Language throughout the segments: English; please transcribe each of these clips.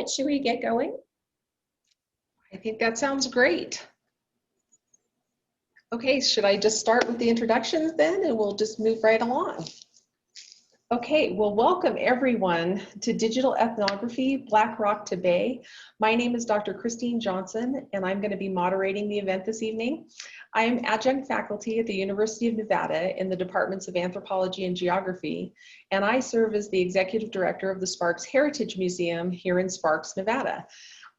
right, should we get going? I think that sounds great. Okay, should I just start with the introductions then, and we'll just move right along? Okay, well, welcome everyone to Digital Ethnography, Black Rock to Bay. My name is Dr. Christine Johnson, and I'm going to be moderating the event this evening. I am adjunct faculty at the University of Nevada in the departments of Anthropology and Geography, and I serve as the executive director of the Sparks Heritage Museum here in Sparks, Nevada.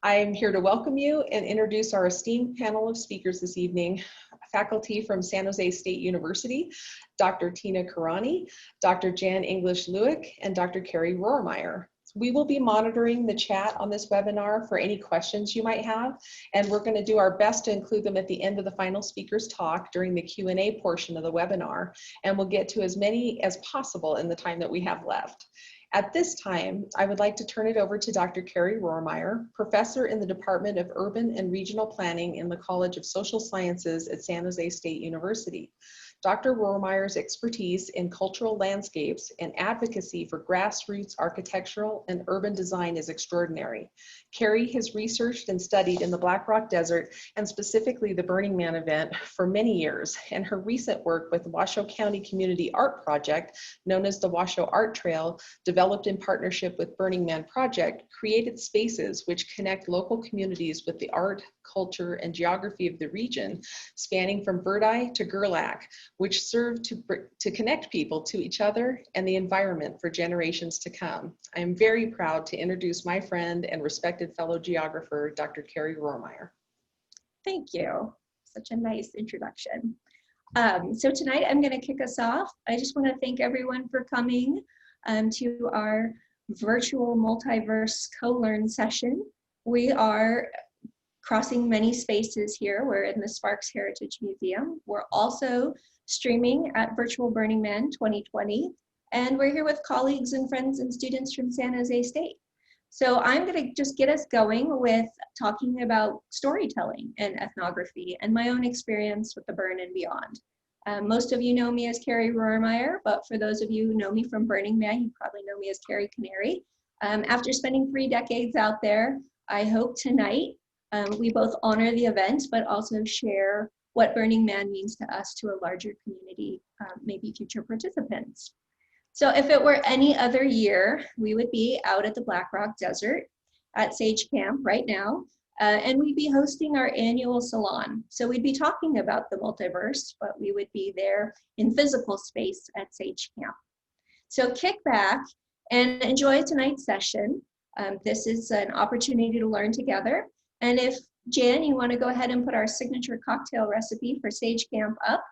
I'm here to welcome you and introduce our esteemed panel of speakers this evening, faculty from San Jose State University, Dr. Tina Karani, Dr. Jan English-Lueck, and Dr. Carrie Rohrmeyer. We will be monitoring the chat on this webinar for any questions you might have, and we're going to do our best to include them at the end of the final speaker's talk during the Q&A portion of the webinar, and we'll get to as many as possible in the time that we have left. At this time, I would like to turn it over to Dr. Carrie Rohrmeyer, professor in the Department of Urban and Regional Planning in the College of Social Sciences at San Jose State University. Dr. Rohrmeyer's expertise in cultural landscapes and advocacy for grassroots architectural and urban design is extraordinary. Carrie has researched and studied in the Black Rock Desert and specifically the Burning Man event for many years, and her recent work with the Washoe County Community Art Project, known as the Washoe Art Trail, developed in partnership with Burning Man Project, created spaces which connect local communities with the art, culture, and geography of the region, spanning from Verdi to Gerlach, which serve to connect people to each other and the environment for generations to come. I am very proud to introduce my friend and respected fellow geographer, Dr. Carrie Rohrmeyer. Thank you. Such a nice introduction. So tonight I'm going to kick us off. I just want to thank everyone for coming to our virtual multiverse co-learn session. We are crossing many spaces here. We're in the Sparks Heritage Museum. We're also streaming at Virtual Burning Man 2020, and we're here with colleagues and friends and students from San Jose State. So I'm going to just get us going with talking about storytelling and ethnography and my own experience with the burn and beyond. Most of you know me as Carrie Rohrmeyer, but for those of you who know me from Burning Man, you probably know me as Carrie Canary. After spending 3 decades out there, I hope tonight we both honor the event, but also share what Burning Man means to us, to a larger community, maybe future participants. So if it were any other year, we would be out at the Black Rock Desert at Sage Camp right now, and we'd be hosting our annual salon. So we'd be talking about the multiverse, but we would be there in physical space at Sage Camp. So kick back and enjoy tonight's session. This is an opportunity to learn together. And if Jan, you want to go ahead and put our signature cocktail recipe for Sage Camp up,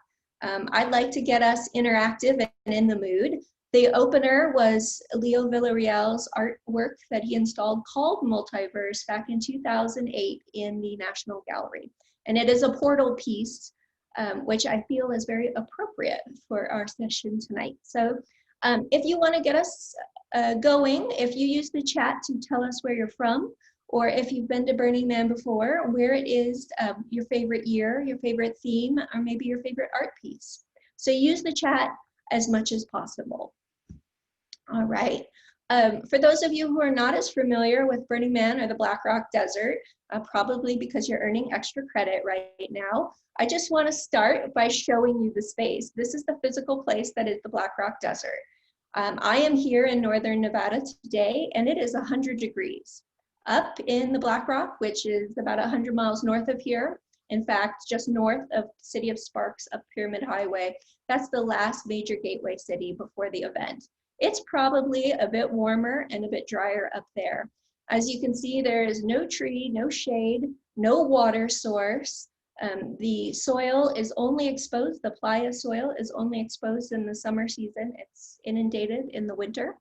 I'd like to get us interactive and in the mood. The opener was Leo Villarreal's artwork that he installed called Multiverse back in 2008 in the National Gallery. And it is a portal piece, which I feel is very appropriate for our session tonight. So if you want to get us going, if you use the chat to tell us where you're from, or if you've been to Burning Man before, where it is your favorite year, your favorite theme, or maybe your favorite art piece. So use the chat as much as possible. All right. For those of you who are not as familiar with Burning Man or the Black Rock Desert, probably because you're earning extra credit right now, I just want to start by showing you the space. This is the physical place that is the Black Rock Desert. I am here in northern Nevada today, and it is 100 degrees. Up in the Black Rock, which is about 100 miles north of here, in fact, just north of the city of Sparks up Pyramid Highway, that's the last major gateway city before the event. It's probably a bit warmer and a bit drier up there. As you can see, there is no tree, no shade, no water source. The soil is only exposed, the playa soil is only exposed in the summer season. It's inundated in the winter.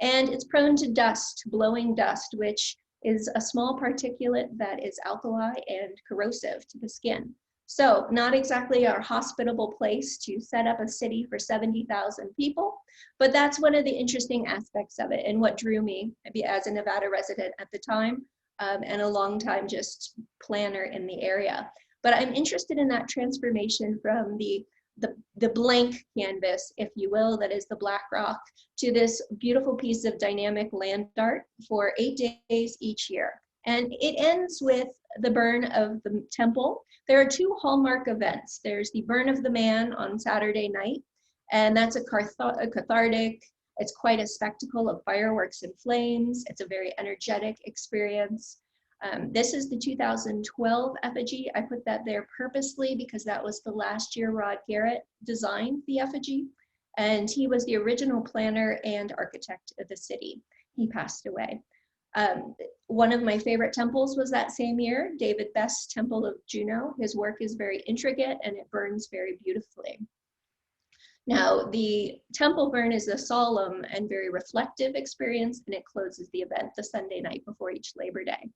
And it's prone to dust, blowing dust, which is a small particulate that is alkali and corrosive to the skin. So not exactly our hospitable place to set up a city for 70,000 people, but that's one of the interesting aspects of it and what drew me as a Nevada resident at the time and a long time just planner in the area. But I'm interested in that transformation from the the blank canvas, if you will, that is the Black Rock, to this beautiful piece of dynamic land art for 8 days each year. And it ends with the burn of the temple. There are 2 hallmark events. There's the burn of the man on Saturday night, and that's a cathartic, it's quite a spectacle of fireworks and flames. It's a very energetic experience. This is the 2012 effigy. I put that there purposely because that was the last year Rod Garrett designed the effigy, and he was the original planner and architect of the city. He passed away. One of my favorite temples was that same year, David Best's Temple of Juno. His work is very intricate and it burns very beautifully. Now, the temple burn is a solemn and very reflective experience, and it closes the event the Sunday night before each Labor Day.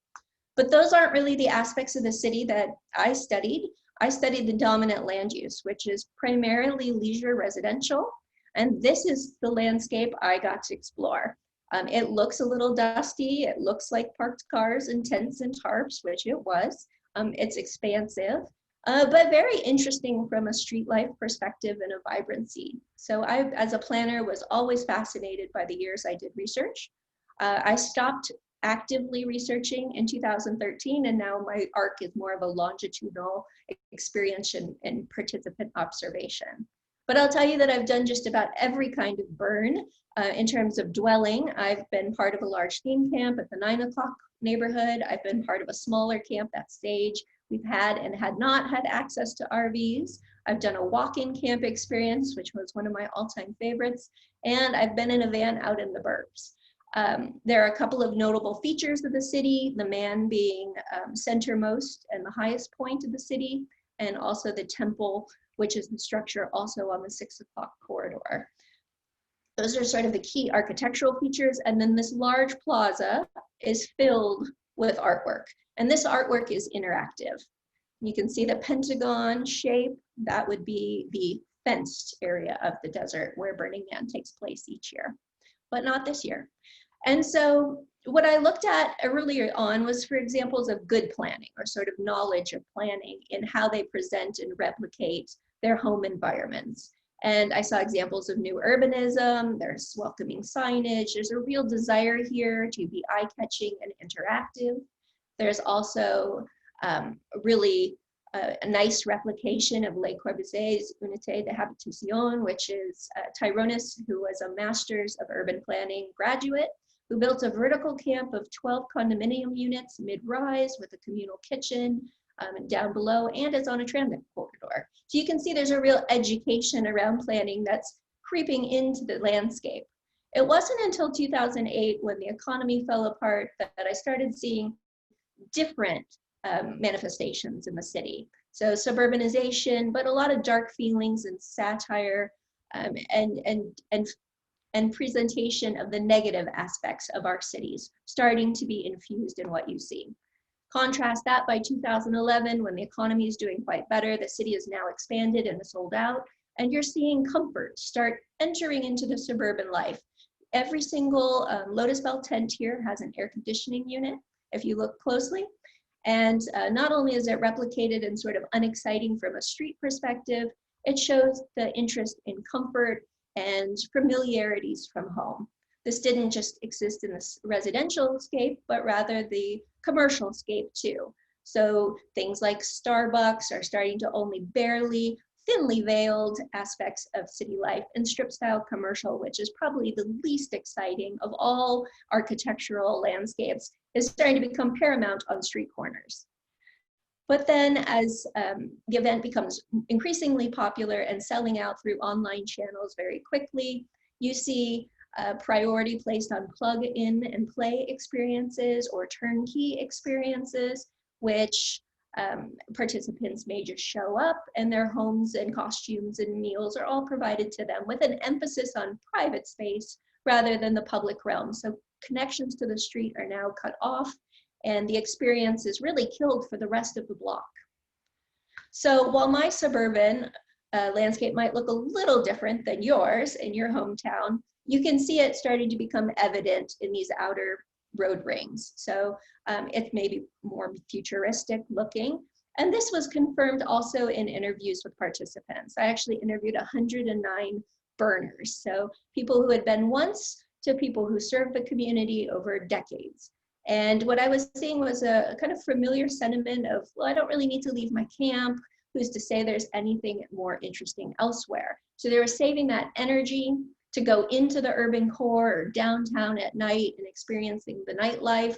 But those aren't really the aspects of the city that I studied. I studied the dominant land use, which is primarily leisure residential. And this is the landscape I got to explore. It looks a little dusty. It looks like parked cars and tents and tarps, which it was. It's expansive, but very interesting from a street life perspective and a vibrancy. So I, as a planner, was always fascinated by the years I did research. I stopped actively researching in 2013, and now my arc is more of a longitudinal experience and participant observation. But I'll tell you that I've done just about every kind of burn. In terms of dwelling, I've been part of a large theme camp at the 9 o'clock neighborhood. I've been part of a smaller camp at Stage. We've had and had not had access to RVs. I've done a walk-in camp experience, which was one of my all-time favorites. And I've been in a van out in the burbs. There are a couple of notable features of the city, the man being centermost and the highest point of the city, and also the temple, which is the structure also on the 6 o'clock corridor. Those are sort of the key architectural features. And then this large plaza is filled with artwork. And this artwork is interactive. You can see the pentagon shape. That would be the fenced area of the desert where Burning Man takes place each year, but not this year. And so what I looked at earlier on was for examples of good planning, or sort of knowledge of planning in how they present and replicate their home environments. And I saw examples of new urbanism, there's welcoming signage, there's a real desire here to be eye-catching and interactive. There's also really a nice replication of Le Corbusier's Unité de Habitation, which is Tyrone, who was a Master's of Urban Planning graduate, who built a vertical camp of 12 condominium units mid-rise with a communal kitchen down below, and it's on a transit corridor. So you can see there's a real education around planning that's creeping into the landscape. It wasn't until 2008, when the economy fell apart, that I started seeing different manifestations in the city. So suburbanization, but a lot of dark feelings and satire and presentation of the negative aspects of our cities starting to be infused in what you see. Contrast that by 2011, when the economy is doing quite better, the city is now expanded and sold out, and you're seeing comfort start entering into the suburban life. Every single Lotus Bell tent here has an air conditioning unit, if you look closely. And not only is it replicated and sort of unexciting from a street perspective, it shows the interest in comfort and familiarities from home. This didn't just exist in the residential scape, but rather the commercial scape too. So things like Starbucks are starting to only barely, thinly veiled aspects of city life, and strip style commercial, which is probably the least exciting of all architectural landscapes, is starting to become paramount on street corners. But then as the event becomes increasingly popular and selling out through online channels very quickly, you see priority placed on plug-in and play experiences or turnkey experiences, which participants may just show up and their homes and costumes and meals are all provided to them, with an emphasis on private space rather than the public realm. So connections to the street are now cut off, and the experience is really killed for the rest of the block. So while my suburban landscape might look a little different than yours in your hometown, you can see it starting to become evident in these outer road rings. So it's maybe more futuristic looking, And this was confirmed also in interviews with participants. I actually interviewed 109 burners, so people who had been once to people who served the community over decades. And what I was seeing was a kind of familiar sentiment of, well, I don't really need to leave my camp. Who's to say there's anything more interesting elsewhere? So they were saving that energy to go into the urban core or downtown at night and experiencing the nightlife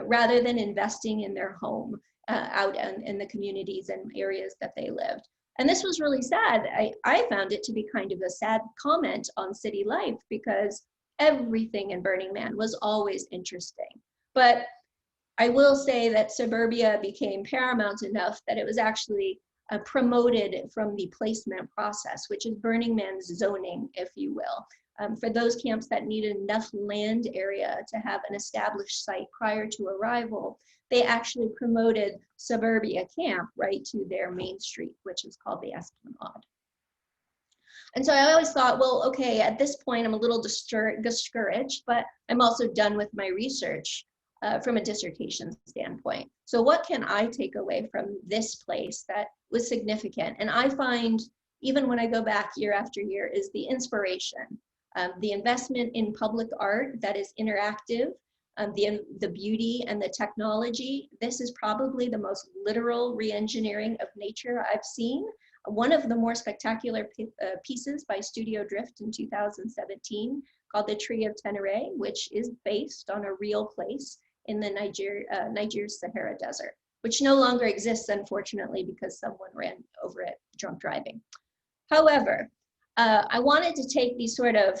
rather than investing in their home out in the communities and areas that they lived. And this was really sad. I found it to be kind of a sad comment on city life because everything in Burning Man was always interesting. But I will say that suburbia became paramount enough that it was actually promoted from the placement process, which is Burning Man's zoning, if you will. For those camps that needed enough land area to have an established site prior to arrival, they actually promoted suburbia camp right to their main street, which is called the Esplanade. And so I always thought, well, okay, at this point, I'm a little discouraged, but I'm also done with my research from a dissertation standpoint. So what can I take away from this place that was significant? And I find, even when I go back year after year, is the inspiration, the investment in public art that is interactive, the beauty and the technology. This is probably the most literal re-engineering of nature I've seen. One of the more spectacular pieces by Studio Drift in 2017 called The Tree of Tenere, which is based on a real place in the Nigeria's Sahara Desert, which no longer exists, unfortunately, because someone ran over it drunk driving. However, I wanted to take these sort of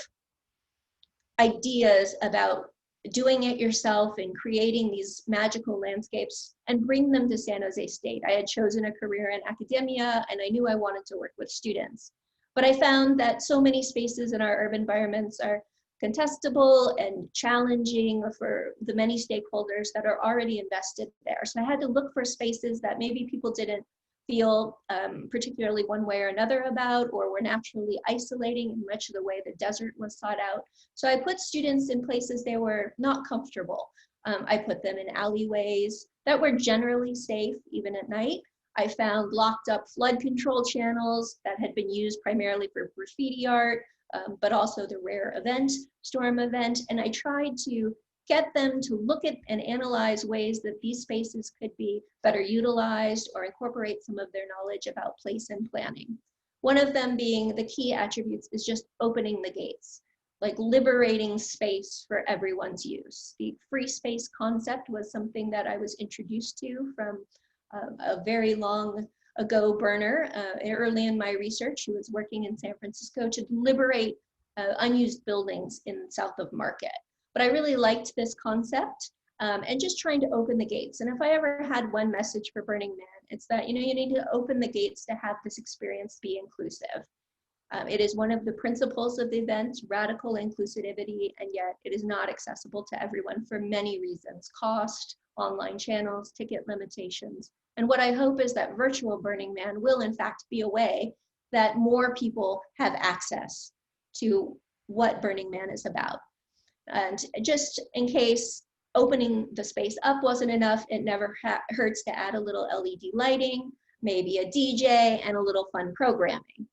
ideas about doing it yourself and creating these magical landscapes and bring them to San Jose State. I had chosen a career in academia and I knew I wanted to work with students. But I found that so many spaces in our urban environments are contestable and challenging for the many stakeholders that are already invested there. So I had to look for spaces that maybe people didn't feel particularly one way or another about, or were naturally isolating in much of the way the desert was sought out. So I put students in places they were not comfortable. I put them in alleyways that were generally safe, even at night. I found locked up flood control channels that had been used primarily for graffiti art, but also the rare event, storm event. And I tried to get them to look at and analyze ways that these spaces could be better utilized or incorporate some of their knowledge about place and planning. One of them being the key attributes is just opening the gates, like liberating space for everyone's use. The free space concept was something that I was introduced to from a very long ago burner early in my research who was working in San Francisco to liberate unused buildings in south of Market. But I really liked this concept and just trying to open the gates. And if I ever had one message for Burning Man, it's that, you know, you need to open the gates to have this experience be inclusive. It is one of the principles of the event, radical inclusivity, and yet it is not accessible to everyone for many reasons: cost, online channels, ticket limitations. And what I hope is that virtual Burning Man will in fact be a way that more people have access to what Burning Man is about. And just in case opening the space up wasn't enough, it never hurts to add a little LED lighting, maybe a DJ, and a little fun programming.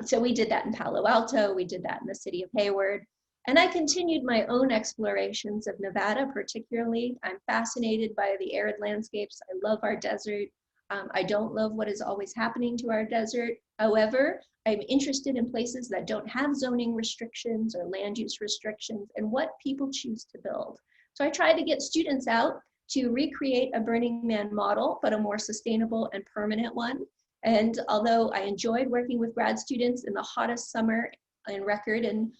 So we did that in Palo Alto, we did that in the city of Hayward. And I continued my own explorations of Nevada, particularly. I'm fascinated by the arid landscapes. I love our desert. I don't love what is always happening to our desert. However, I'm interested in places that don't have zoning restrictions or land use restrictions and what people choose to build. So I tried to get students out to recreate a Burning Man model, but a more sustainable and permanent one. And although I enjoyed working with grad students in the hottest summer in record in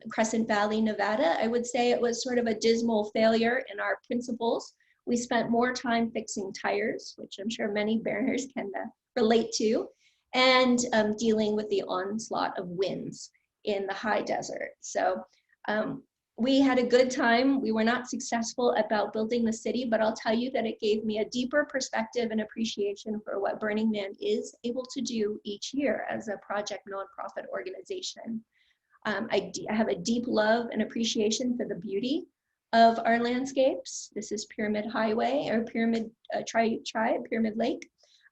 Crescent Valley, Nevada, I would say it was sort of a dismal failure in our principles. We spent more time fixing tires, which I'm sure many burners can relate to, and dealing with the onslaught of winds in the high desert. So we had a good time. We were not successful about building the city, but I'll tell you that it gave me a deeper perspective and appreciation for what Burning Man is able to do each year as a project nonprofit organization. I have a deep love and appreciation for the beauty of our landscapes. This is Pyramid Highway, or Pyramid Pyramid Lake.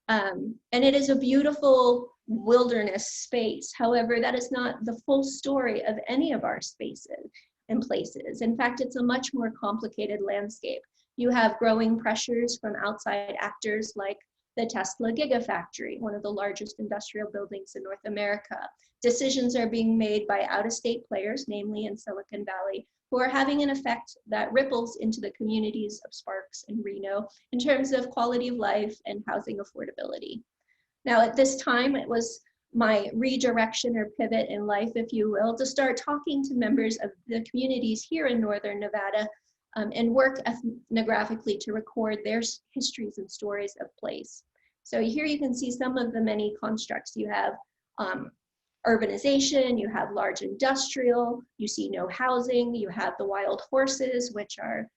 And it is a beautiful wilderness space. However, that is not the full story of any of our spaces and places. In fact, it's a much more complicated landscape. You have growing pressures from outside actors like the Tesla Gigafactory, one of the largest industrial buildings in North America. Decisions are being made by out-of-state players, namely in Silicon Valley, who are having an effect that ripples into the communities of Sparks and Reno in terms of quality of life and housing affordability. Now, at this time, it was my redirection or pivot in life, if you will, to start talking to members of the communities here in Northern Nevada and work ethnographically to record their histories and stories of place. So here you can see some of the many constructs. You have urbanization, you have large industrial, you see no housing, you have the wild horses, which are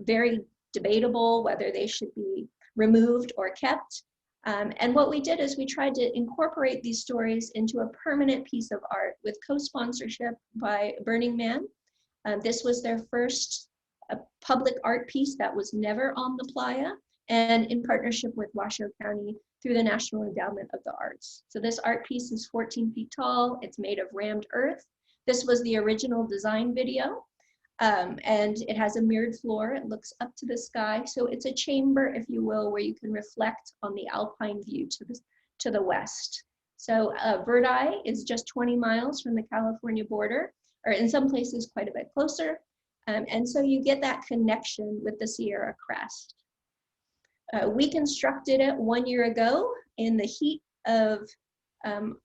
very debatable whether they should be removed or kept. And what we did is we tried to incorporate these stories into a permanent piece of art with co-sponsorship by Burning Man. This was their first public art piece that was never on the playa, and in partnership with Washoe County through the National Endowment of the Arts. So this art piece is 14 feet tall. It's made of rammed earth. This was the original design video, and it has a mirrored floor. It looks up to the sky. So it's a chamber, if you will, where you can reflect on the alpine view to the west. So Verdi is just 20 miles from the California border, or in some places quite a bit closer. And so you get that connection with the Sierra Crest. We constructed it 1 year ago in the heat of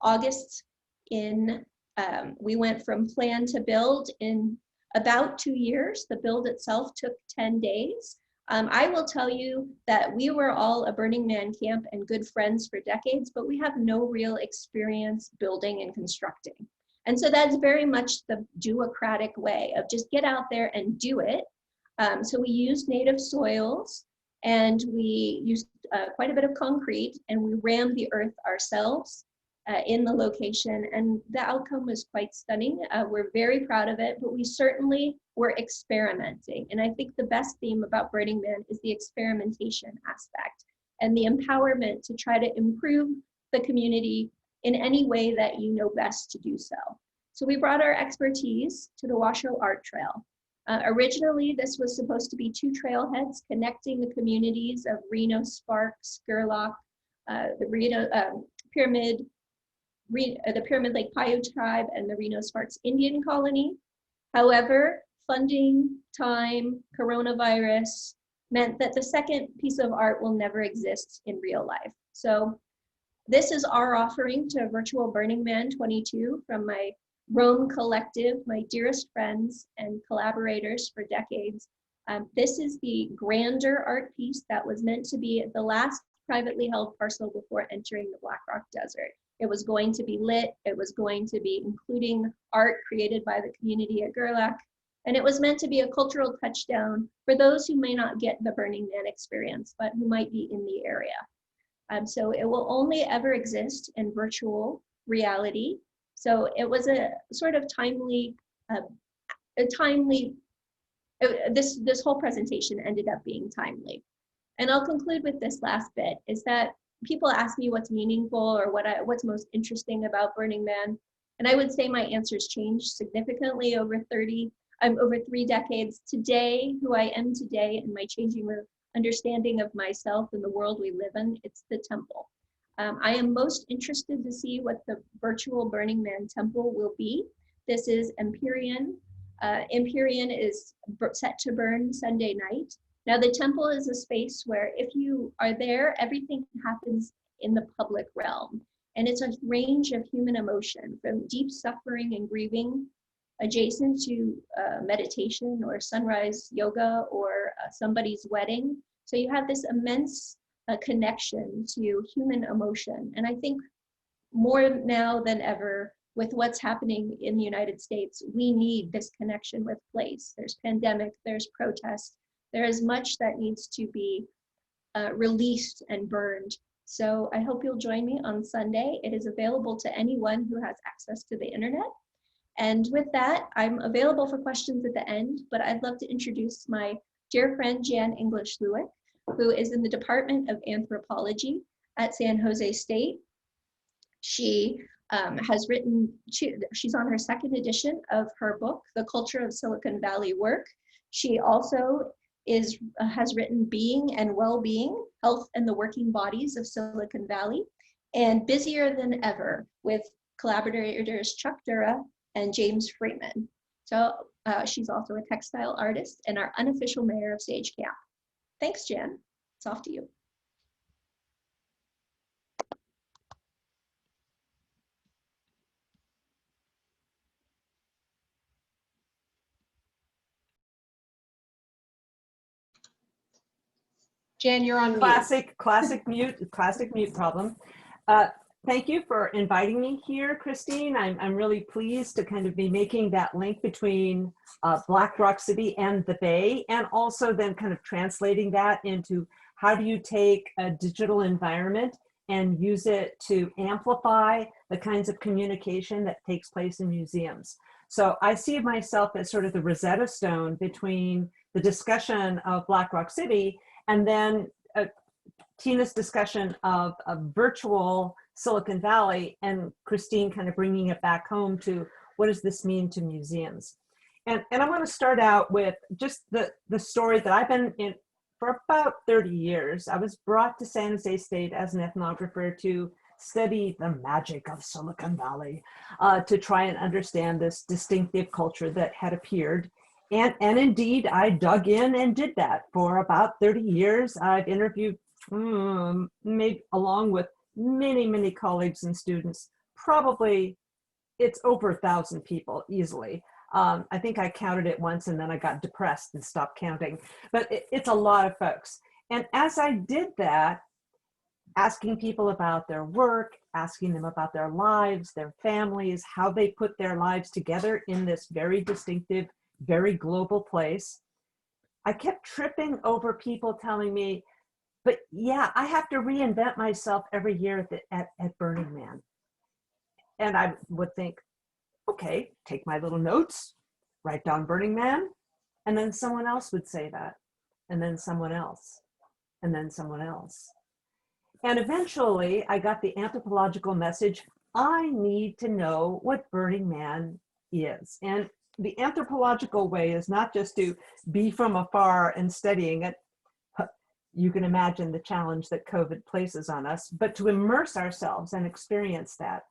August. We went from plan to build in about 2 years. The build itself took 10 days. I will tell you that we were all a Burning Man camp and good friends for decades, but we have no real experience building and constructing. And so that's very much the duocratic way of just get out there and do it. So we used native soils, and we used quite a bit of concrete, and we rammed the earth ourselves in the location, and the outcome was quite stunning. We're very proud of it, but we certainly were experimenting. And I think the best theme about Burning Man is the experimentation aspect and the empowerment to try to improve the community in any way that you know best to do so. So we brought our expertise to the Washoe Art Trail. Originally, this was supposed to be 2 trailheads connecting the communities of Reno, Sparks, Gerlach, the Reno Pyramid Lake Paiute tribe, and the Reno Sparks Indian colony. However, funding, time, coronavirus meant that the second piece of art will never exist in real life. So this is our offering to Virtual Burning Man 22 from my Rome collective, my dearest friends and collaborators for decades. This is the grander art piece that was meant to be the last privately held parcel before entering the Black Rock Desert. It was going to be lit. It was going to be including art created by the community at Gerlach. And it was meant to be a cultural touchdown for those who may not get the Burning Man experience, but who might be in the area. So it will only ever exist in virtual reality. So it was a sort of this whole presentation ended up being timely. And I'll conclude with this last bit, is that people ask me what's meaningful or what's most interesting about Burning Man. And I would say my answers changed significantly over 3 decades. Today, who I am today and my changing understanding of myself and the world we live in, it's the temple. I am most interested to see what the virtual Burning Man temple will be. This is Empyrean. Empyrean is set to burn Sunday night. Now the temple is a space where if you are there, everything happens in the public realm. And it's a range of human emotion, from deep suffering and grieving, adjacent to meditation or sunrise yoga or somebody's wedding. So you have this immense connection to human emotion. And I think more now than ever, with what's happening in the United States, we need this connection with place. There's pandemic, there's protest, there is much that needs to be released and burned. So I hope you'll join me on Sunday. It is available to anyone who has access to the internet. And with that, I'm available for questions at the end, but I'd love to introduce my dear friend, Jan English-Lueck, who is in the Department of Anthropology at San Jose State. She has written, she's on her second edition of her book, The Culture of Silicon Valley Work. She also has written Being and Well-Being, Health and the Working Bodies of Silicon Valley, and Busier Than Ever with collaborators Chuck Dura and James Freeman. So she's also a textile artist and our unofficial mayor of Sage Camp. Thanks, Jan. It's off to you. Jan, you're on mute. Classic mute problem. Thank you for inviting me here, Christine. I'm really pleased to kind of be making that link between Black Rock City and the Bay, and also then kind of translating that into how do you take a digital environment and use it to amplify the kinds of communication that takes place in museums. So I see myself as sort of the Rosetta Stone between the discussion of Black Rock City and then Tina's discussion of virtual Silicon Valley, and Christine kind of bringing it back home to what does this mean to museums. And I want to start out with just the story that I've been in for about 30 years. I was brought to San Jose State as an ethnographer to study the magic of Silicon Valley, to try and understand this distinctive culture that had appeared. And indeed, I dug in and did that for about 30 years. I've interviewed, maybe along with many colleagues and students, probably it's over 1,000 people easily. I think I counted it once and then I got depressed and stopped counting, but it's a lot of folks. And as I did that, asking people about their work, asking them about their lives, their families, how they put their lives together in this very distinctive, very global place, I kept tripping over people telling me, but yeah, I have to reinvent myself every year at Burning Man. And I would think, okay, take my little notes, write down Burning Man, and then someone else would say that, and then someone else, and then someone else. And eventually I got the anthropological message, I need to know what Burning Man is. And the anthropological way is not just to be from afar and studying it. You can imagine the challenge that COVID places on us, but to immerse ourselves and experience that.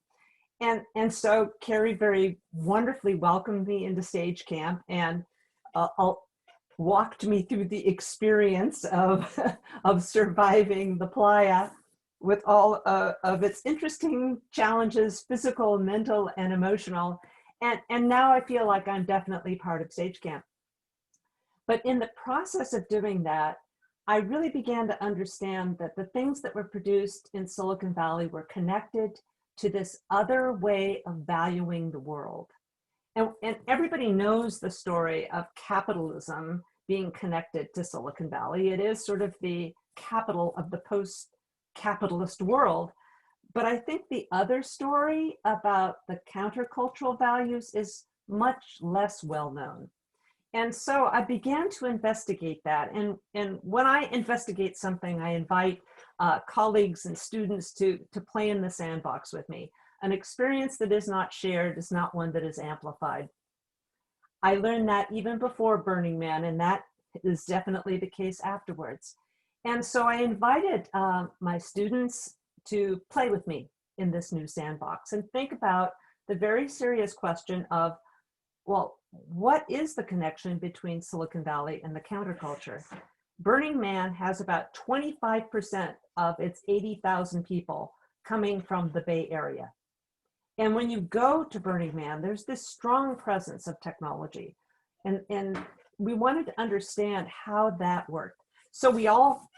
And so Carrie very wonderfully welcomed me into Sage Camp and walked me through the experience of, of surviving the playa with all of its interesting challenges, physical, mental, and emotional. And now I feel like I'm definitely part of Sage Camp. But in the process of doing that, I really began to understand that the things that were produced in Silicon Valley were connected to this other way of valuing the world. And everybody knows the story of capitalism being connected to Silicon Valley. It is sort of the capital of the post-capitalist world. But I think the other story about the countercultural values is much less well known. And so I began to investigate that. And when I investigate something, I invite colleagues and students to play in the sandbox with me. An experience that is not shared is not one that is amplified. I learned that even before Burning Man, and that is definitely the case afterwards. And so I invited my students to play with me in this new sandbox and think about the very serious question of, well, what is the connection between Silicon Valley and the counterculture? Burning Man has about 25% of its 80,000 people coming from the Bay Area. And when you go to Burning Man, there's this strong presence of technology. And we wanted to understand how that worked. So we all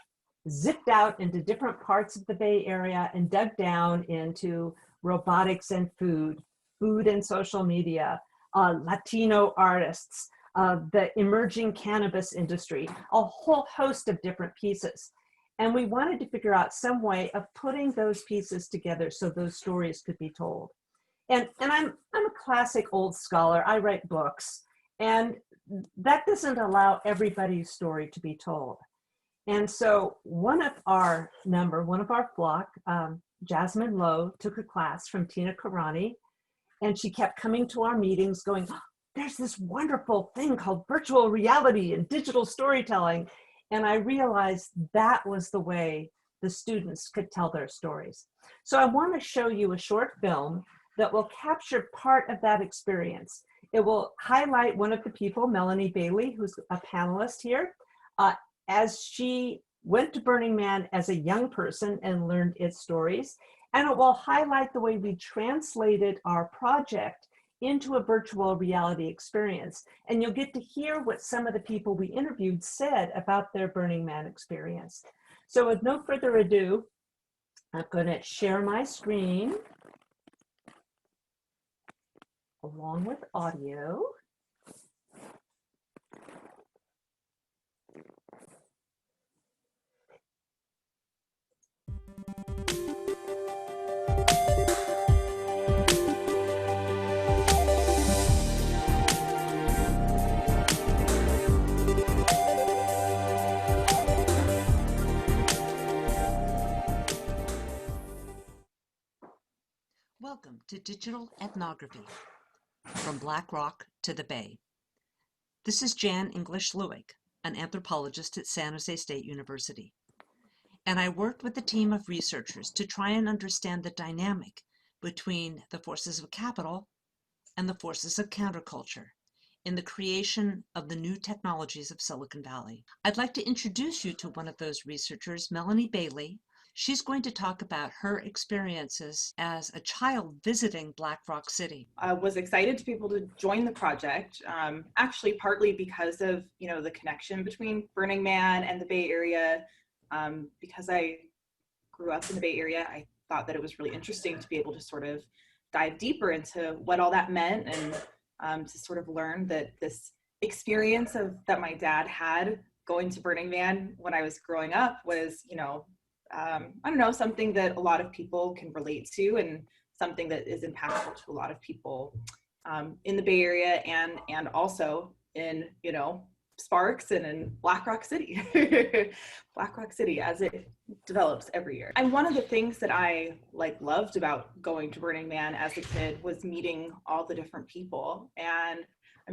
zipped out into different parts of the Bay Area and dug down into robotics and food and social media, Latino artists, the emerging cannabis industry, a whole host of different pieces. And we wanted to figure out some way of putting those pieces together so those stories could be told. And I'm a classic old scholar. I write books, and that doesn't allow everybody's story to be told. And so one of our flock, Jasmine Lowe, took a class from Tina Karani, and she kept coming to our meetings going, oh, there's this wonderful thing called virtual reality and digital storytelling. And I realized that was the way the students could tell their stories. So I want to show you a short film that will capture part of that experience. It will highlight one of the people, Melanie Bailey, who's a panelist here, as she went to Burning Man as a young person and learned its stories. And it will highlight the way we translated our project into a virtual reality experience. And you'll get to hear what some of the people we interviewed said about their Burning Man experience. So with no further ado, I'm going to share my screen along with audio. Welcome to Digital Ethnography, from Black Rock to the Bay. This is Jan English-Lueck, an anthropologist at San Jose State University. And I worked with a team of researchers to try and understand the dynamic between the forces of capital and the forces of counterculture in the creation of the new technologies of Silicon Valley. I'd like to introduce you to one of those researchers, Melanie Bailey. She's going to talk about her experiences as a child visiting Black Rock City. I was excited to be able to join the project, actually partly because of, the connection between Burning Man and the Bay Area. Because I grew up in the Bay Area, I thought that it was really interesting to be able to sort of dive deeper into what all that meant, and to sort of learn that this experience that my dad had going to Burning Man when I was growing up was, something that a lot of people can relate to, and something that is impactful to a lot of people in the Bay Area and also in, Sparks and in Black Rock City, Black Rock City as it develops every year. And one of the things that I loved about going to Burning Man as a kid was meeting all the different people. And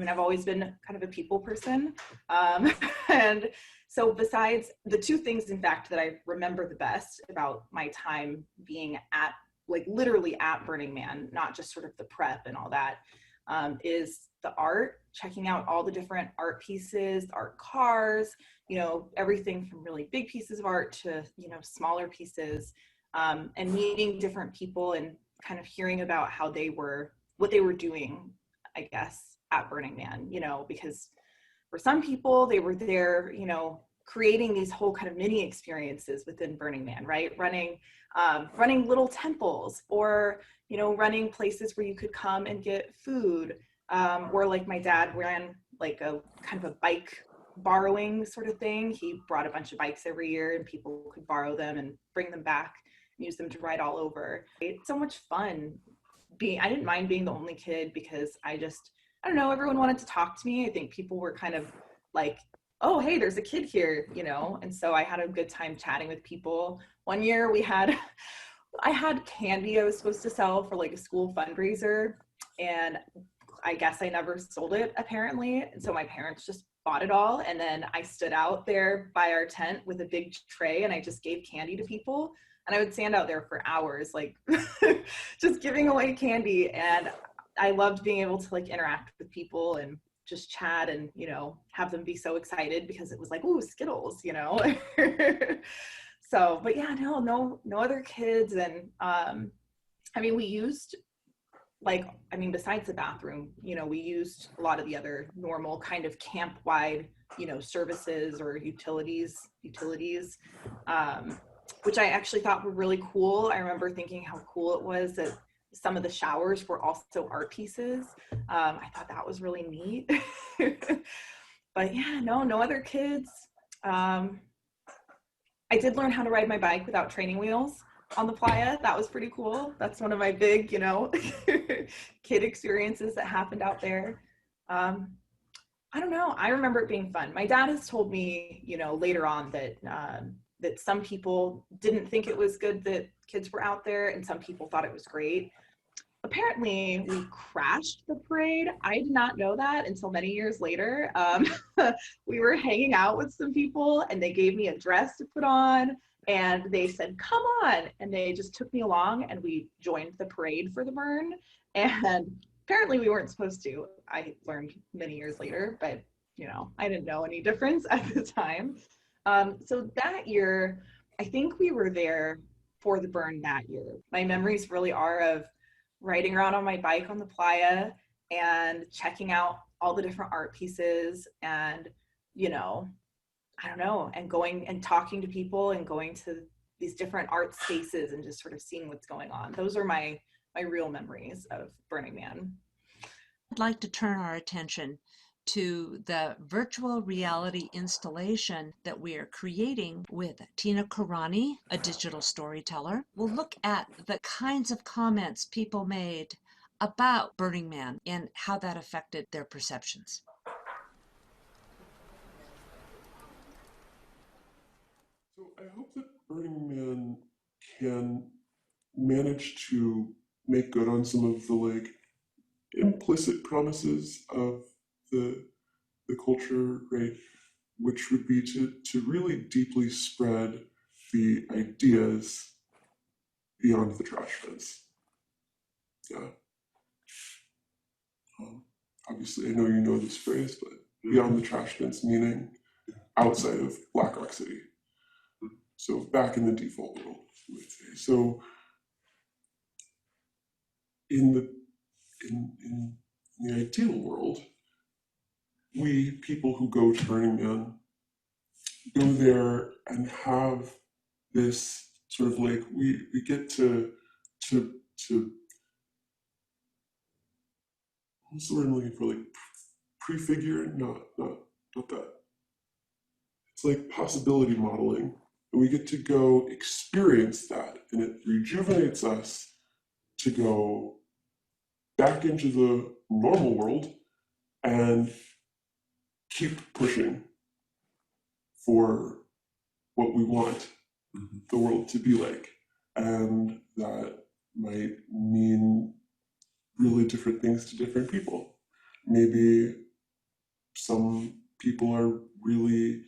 I've always been kind of a people person. And so besides the two things, in fact, that I remember the best about my time being at, literally at Burning Man, not just sort of the prep and all that, is the art, checking out all the different art pieces, art cars, everything from really big pieces of art to, smaller pieces, and meeting different people and kind of hearing about what they were doing, I guess, at Burning Man, because for some people, they were there, creating these whole kind of mini experiences within Burning Man, right? Running little temples, or, running places where you could come and get food, or like my dad ran like a kind of a bike borrowing sort of thing. He brought a bunch of bikes every year and people could borrow them and bring them back and use them to ride all over. It's so much fun I didn't mind being the only kid, because I don't know, everyone wanted to talk to me. I think people were kind of like, oh, hey, there's a kid here, and so I had a good time chatting with people. One year I had candy I was supposed to sell for a school fundraiser, and I guess I never sold it apparently. And so my parents just bought it all. And then I stood out there by our tent with a big tray and I just gave candy to people. And I would stand out there for hours, just giving away candy. And I loved being able to interact with people and just chat and, have them be so excited because it was ooh, Skittles, So, but yeah, no other kids. And, we used besides the bathroom, we used a lot of the other normal kind of camp-wide, services or utilities, which I actually thought were really cool. I remember thinking how cool it was that some of the showers were also art pieces. I thought that was really neat. But yeah, no other kids. I did learn how to ride my bike without training wheels. on the playa. That was pretty cool. That's one of my big, kid experiences that happened out there. I don't know. I remember it being fun. My dad has told me, later on that some people didn't think it was good that kids were out there, and some people thought it was great. Apparently, we crashed the parade. I did not know that until many years later. We were hanging out with some people, and they gave me a dress to put on, and they said, "Come on," and they just took me along, and we joined the parade for the burn. And apparently we weren't supposed to. I learned many years later, but I didn't know any difference at the time. So that year, I think we were there for the burn that year. My memories really are of riding around on my bike on the playa and checking out all the different art pieces, and I don't know, and going and talking to people and going to these different art spaces and just sort of seeing what's going on. Those are my real memories of Burning Man. I'd like to turn our attention to the virtual reality installation that we are creating with Tina Karani, a digital storyteller. We'll look at the kinds of comments people made about Burning Man and how that affected their perceptions. So I hope that Burning Man can manage to make good on some of the implicit promises of the culture, right? Which would be to really deeply spread the ideas beyond the trash bins. Yeah. Obviously, I know you know this phrase, but beyond the trash bins meaning outside of Black Rock City. So back in the default world, you would say. So in the ideal world, we people who go to Burning Man go there and have this sort of we get to what's the word I'm looking for? Prefigure? Not that. It's like possibility modeling. And we get to go experience that, and it rejuvenates us to go back into the normal world and keep pushing for what we want the world to be like. And that might mean really different things to different people. Maybe some people are really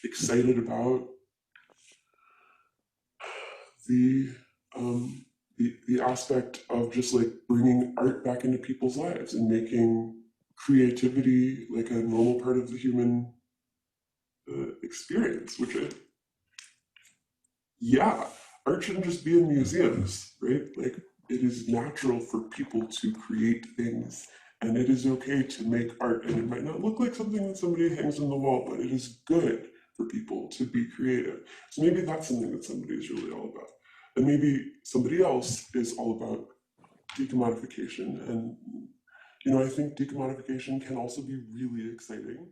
excited about the aspect of just bringing art back into people's lives and making creativity like a normal part of the human experience, art shouldn't just be in museums, right? It is natural for people to create things, and it is okay to make art, and it might not look like something that somebody hangs on the wall, but it is good for people to be creative. So maybe that's something that somebody is really all about. And maybe somebody else is all about decommodification. And, I think decommodification can also be really exciting.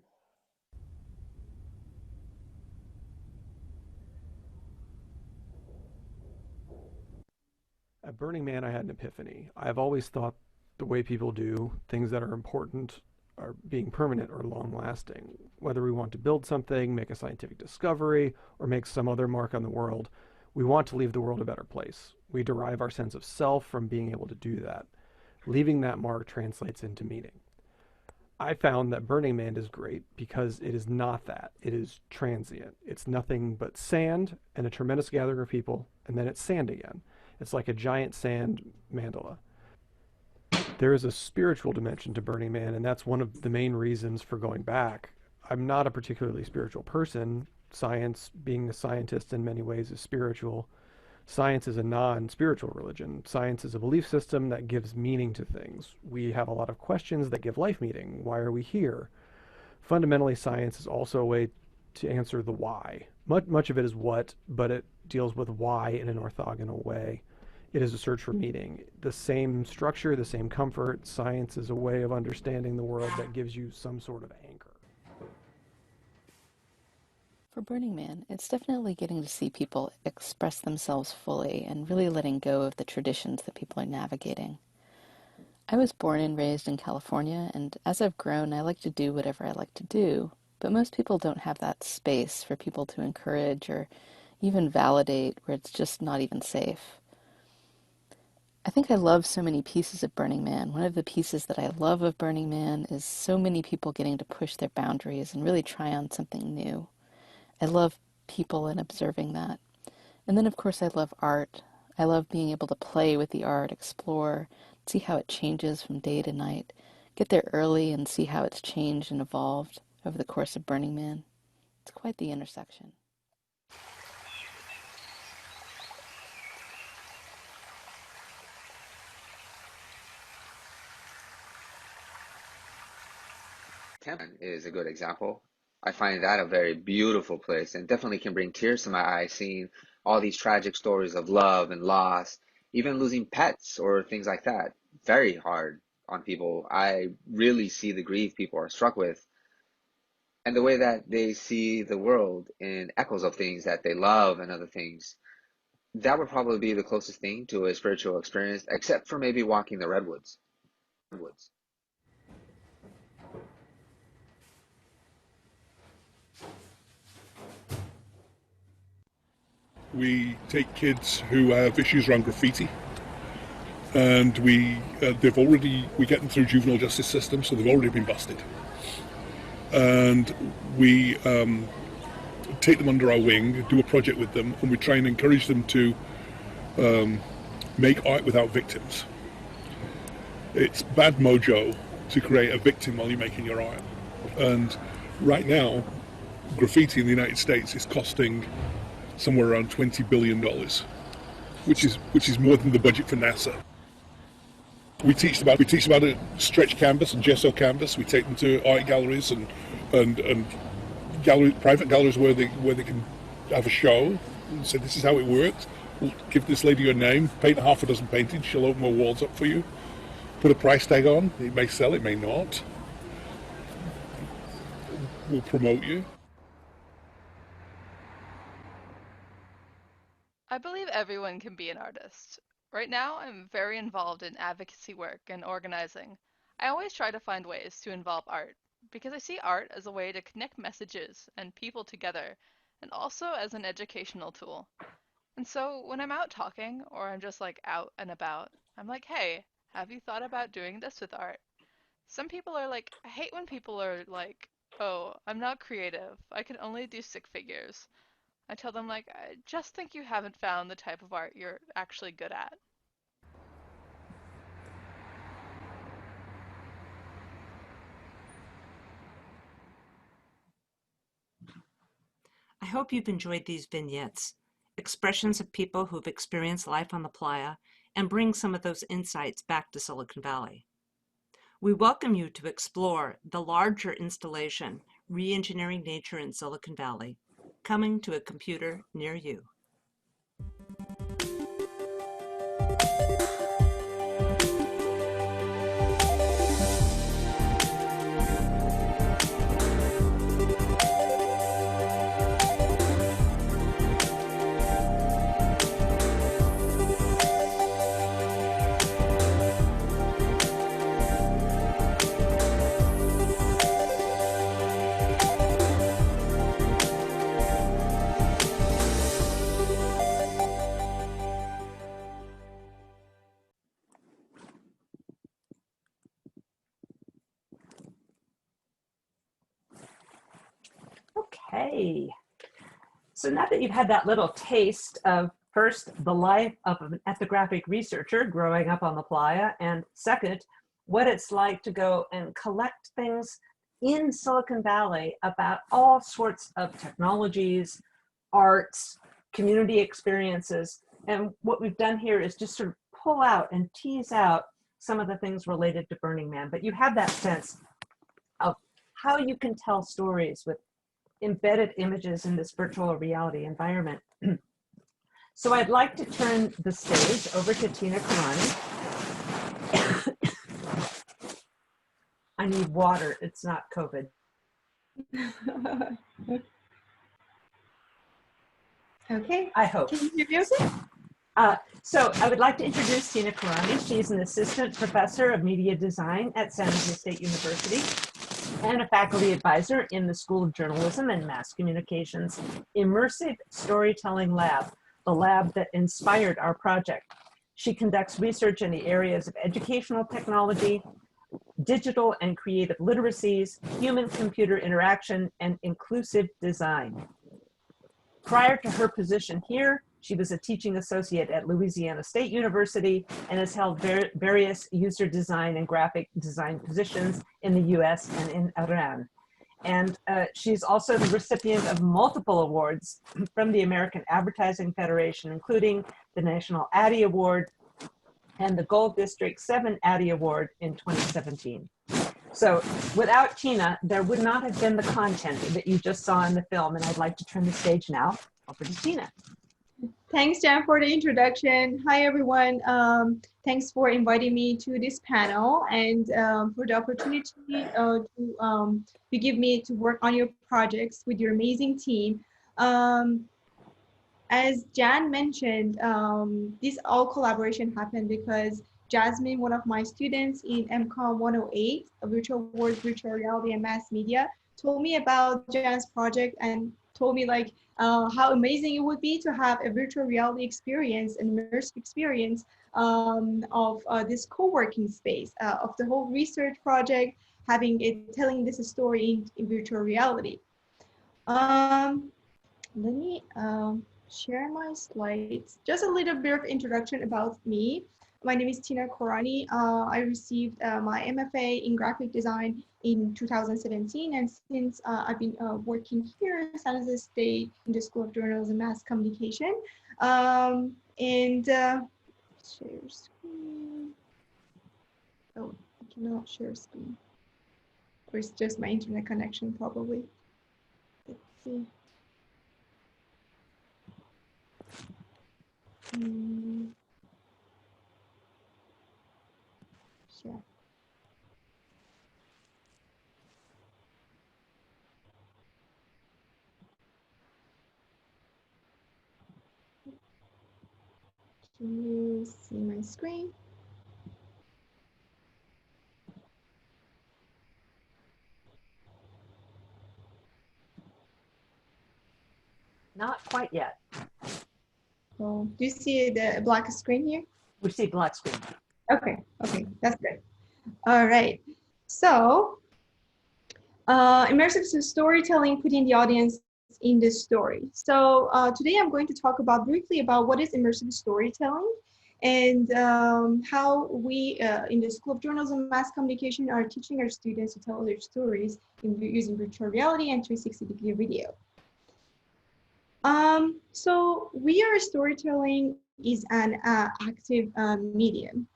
At Burning Man, I had an epiphany. I've always thought the way people do things that are important are being permanent or long-lasting. Whether we want to build something, make a scientific discovery, or make some other mark on the world, we want to leave the world a better place. We derive our sense of self from being able to do that. Leaving that mark translates into meaning. I found that Burning Man is great because it is not that. It is transient. It's nothing but sand and a tremendous gathering of people, and then it's sand again. It's like a giant sand mandala. There is a spiritual dimension to Burning Man, and that's one of the main reasons for going back. I'm not a particularly spiritual person. Science, being a scientist in many ways, is spiritual. Science is a non-spiritual religion. Science is a belief system that gives meaning to things. We have a lot of questions that give life meaning. Why are we here? Fundamentally, science is also a way to answer the why. Much of it is what, but it deals with why in an orthogonal way. It is a search for meaning. The same structure, the same comfort. Science is a way of understanding the world that gives you some sort of anchor. For Burning Man, it's definitely getting to see people express themselves fully and really letting go of the traditions that people are navigating. I was born and raised in California, and as I've grown, I like to do whatever I like to do, but most people don't have that space for people to encourage or even validate where it's just not even safe. I think I love so many pieces of Burning Man. One of the pieces that I love of Burning Man is so many people getting to push their boundaries and really try on something new. I love people and observing that. And then, of course, I love art. I love being able to play with the art, explore, see how it changes from day to night, get there early and see how it's changed and evolved over the course of Burning Man. It's quite the intersection. Temple is a good example. I find that a very beautiful place and definitely can bring tears to my eyes seeing all these tragic stories of love and loss, even losing pets or things like that. Very hard on people. I really see the grief people are struck with and the way that they see the world in echoes of things that they love and other things. That would probably be the closest thing to a spiritual experience, except for maybe walking the redwoods. We take kids who have issues around graffiti, and we get them through juvenile justice system, so they've already been busted. And we take them under our wing, do a project with them, and we try and encourage them to make art without victims. It's bad mojo to create a victim while you're making your art. And right now, graffiti in the United States is costing somewhere around $20 billion, which is more than the budget for NASA. We teach about a stretch canvas and gesso canvas. We take them to art galleries and private galleries where they can have a show and say, this is how it works. We'll give this lady your name, paint half a dozen paintings, she'll open her walls up for you. Put a price tag on, it may sell, it may not. We'll promote you. I believe everyone can be an artist. Right now, I'm very involved in advocacy work and organizing. I always try to find ways to involve art, because I see art as a way to connect messages and people together, and also as an educational tool. And so when I'm out talking, or I'm just like out and about, I'm like, hey, have you thought about doing this with art? Some people are like, I hate when people are like, oh, I'm not creative. I can only do stick figures. I tell them, like, I just think you haven't found the type of art you're actually good at. I hope you've enjoyed these vignettes, expressions of people who've experienced life on the playa and bring some of those insights back to Silicon Valley. We welcome you to explore the larger installation, Reengineering Nature in Silicon Valley, coming to a computer near you. Okay. So now that you've had that little taste of first, the life of an ethnographic researcher growing up on the playa, and second, what it's like to go and collect things in Silicon Valley about all sorts of technologies, arts, community experiences. And what we've done here is just sort of pull out and tease out some of the things related to Burning Man. But you have that sense of how you can tell stories with embedded images in this virtual reality environment. So I'd like to turn the stage over to Tina Karani. I need water, it's not COVID. Okay. I hope. Can you hear me okay? So I would like to introduce Tina Karani. She's an assistant professor of media design at San Jose State University and a faculty advisor in the School of Journalism and Mass Communications Immersive Storytelling Lab, the lab that inspired our project. She conducts research in the areas of educational technology, digital and creative literacies, human-computer interaction, and inclusive design. Prior to her position here, she was a teaching associate at Louisiana State University and has held various user design and graphic design positions in the US and in Iran. And she's also the recipient of multiple awards from the American Advertising Federation, including the National Addy Award and the Gold District 7 Addy Award in 2017. So without Tina, there would not have been the content that you just saw in the film, and I'd like to turn the stage now over to Tina. Thanks, Jan, for the introduction. Hi, everyone. Thanks for inviting me to this panel and for the opportunity to give me to work on your projects with your amazing team. As Jan mentioned, this all collaboration happened because Jasmine, one of my students in MCOM 108, Virtual Words, Virtual Reality, and Mass Media, told me about Jan's project and told me like how amazing it would be to have a virtual reality experience, an immersive experience of this co-working space, of the whole research project, telling this story in virtual reality. Let me share my slides. Just a little bit of introduction about me. My name is Tina Karani. I received my MFA in graphic design in 2017, and since I've been working here in San Jose State in the School of Journalism and Mass Communication. Share screen. Oh, I cannot share screen. Or it's just my internet connection probably. Let's see. Share. Can you see my screen? Not quite yet. Oh, do you see the black screen here? We see black screen. Okay, that's good. All right, so immersive storytelling, putting the audience in the story. So today I'm going to talk briefly about what is immersive storytelling and how we in the School of Journalism and Mass Communication are teaching our students to tell their stories using virtual reality and 360-degree video. So VR storytelling is an active medium.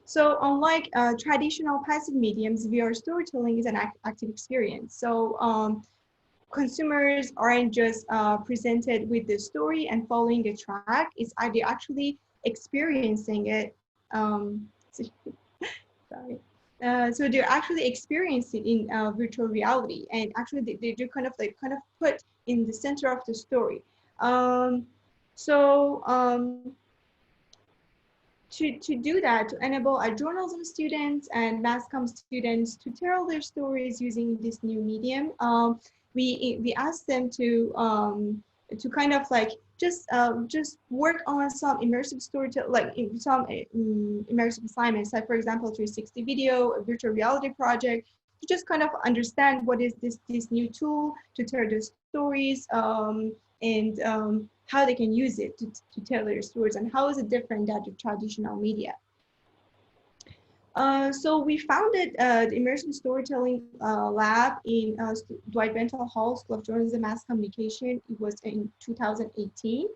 So unlike traditional passive mediums, VR storytelling is an active experience. So consumers aren't just presented with the story and following a track, they're actually experiencing it. Sorry. So they're actually experiencing in virtual reality, and actually they're kind of put in the center of the story. To do that, to enable our journalism students and mass comm students to tell their stories using this new medium, we asked them to kind of like just work on some immersive storytelling, like some immersive assignments, like for example 360 video, a virtual reality project, to just kind of understand what is this new tool to tell their stories, and how they can use it to tell their stories, and how is it different than the traditional media. So we founded the Immersive Storytelling Lab in Dwight Bentel Hall School of Journalism and Mass Communication. It was in 2018.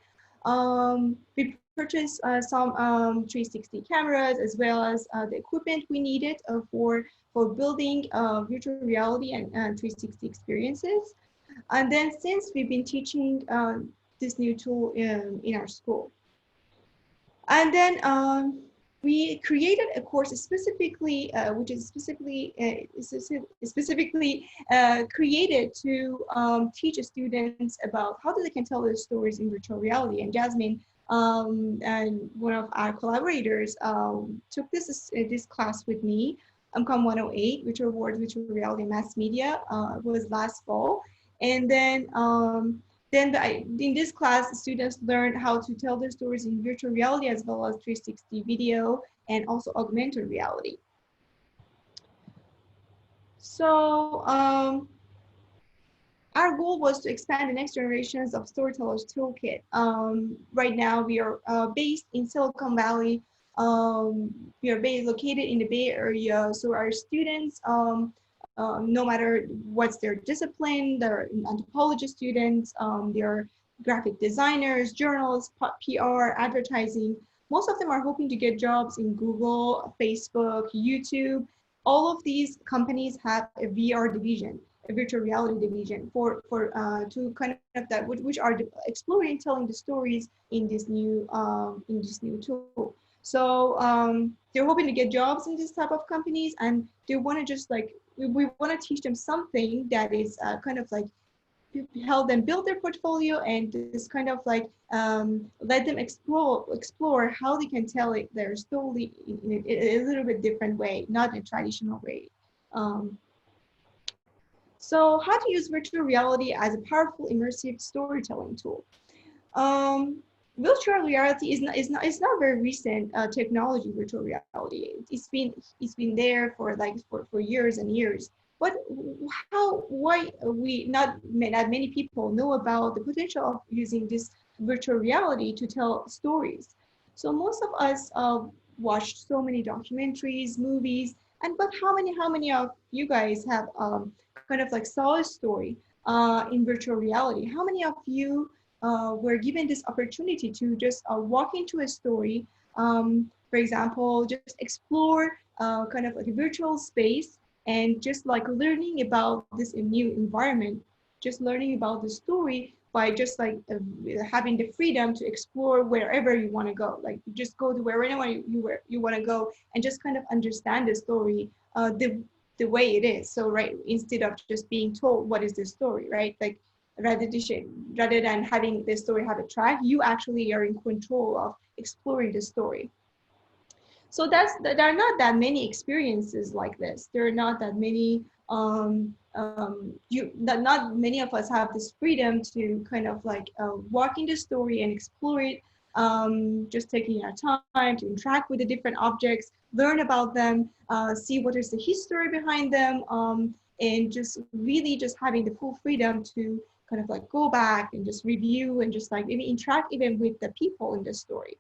We purchased some 360 cameras, as well as the equipment we needed for building virtual reality and 360 experiences. And then since we've been teaching this new tool in our school. And then we created a course specifically, which is specifically created to teach students about how they can tell their stories in virtual reality. And Jasmine and one of our collaborators took this class with me, COM 108, Virtual World, Virtual Reality, Mass Media, was last fall. And then in this class, the students learned how to tell their stories in virtual reality as well as 360 video and also augmented reality. So our goal was to expand the next generations of storytellers toolkit. Right now, we are based in Silicon Valley. We are located in the Bay Area, so our students, no matter what's their discipline, they're anthropology students, they're graphic designers, journalists, PR, advertising. Most of them are hoping to get jobs in Google, Facebook, YouTube. All of these companies have a VR division, a virtual reality division to kind of that, which are exploring, telling the stories in this new tool. So they're hoping to get jobs in this type of companies, and they want to just like, we want to teach them something that is kind of like help them build their portfolio and just kind of like let them explore how they can tell their story in a little bit different way, not in a traditional way. So how to use virtual reality as a powerful immersive storytelling tool. Virtual reality is not very recent technology. Virtual reality, it's been there for years and years. But why not many people know about the potential of using this virtual reality to tell stories? So most of us watched so many documentaries, movies, but how many of you guys have kind of like saw a story in virtual reality? How many of you were given this opportunity to just walk into a story, for example, just explore kind of like a virtual space and just like learning about this new environment, just learning about the story by just like having the freedom to explore wherever you want to go. Like just go to wherever you want to go and just kind of understand the story the way it is. So right, instead of just being told what is the story, right? Like rather than having the story have a track, you actually are in control of exploring the story. So there are not that many experiences like this. There are not that many, not many of us have this freedom to kind of like walk in the story and explore it, just taking our time to interact with the different objects, learn about them, see what is the history behind them, and just really just having the full freedom to kind of like go back and just review and just like maybe interact even with the people in the story.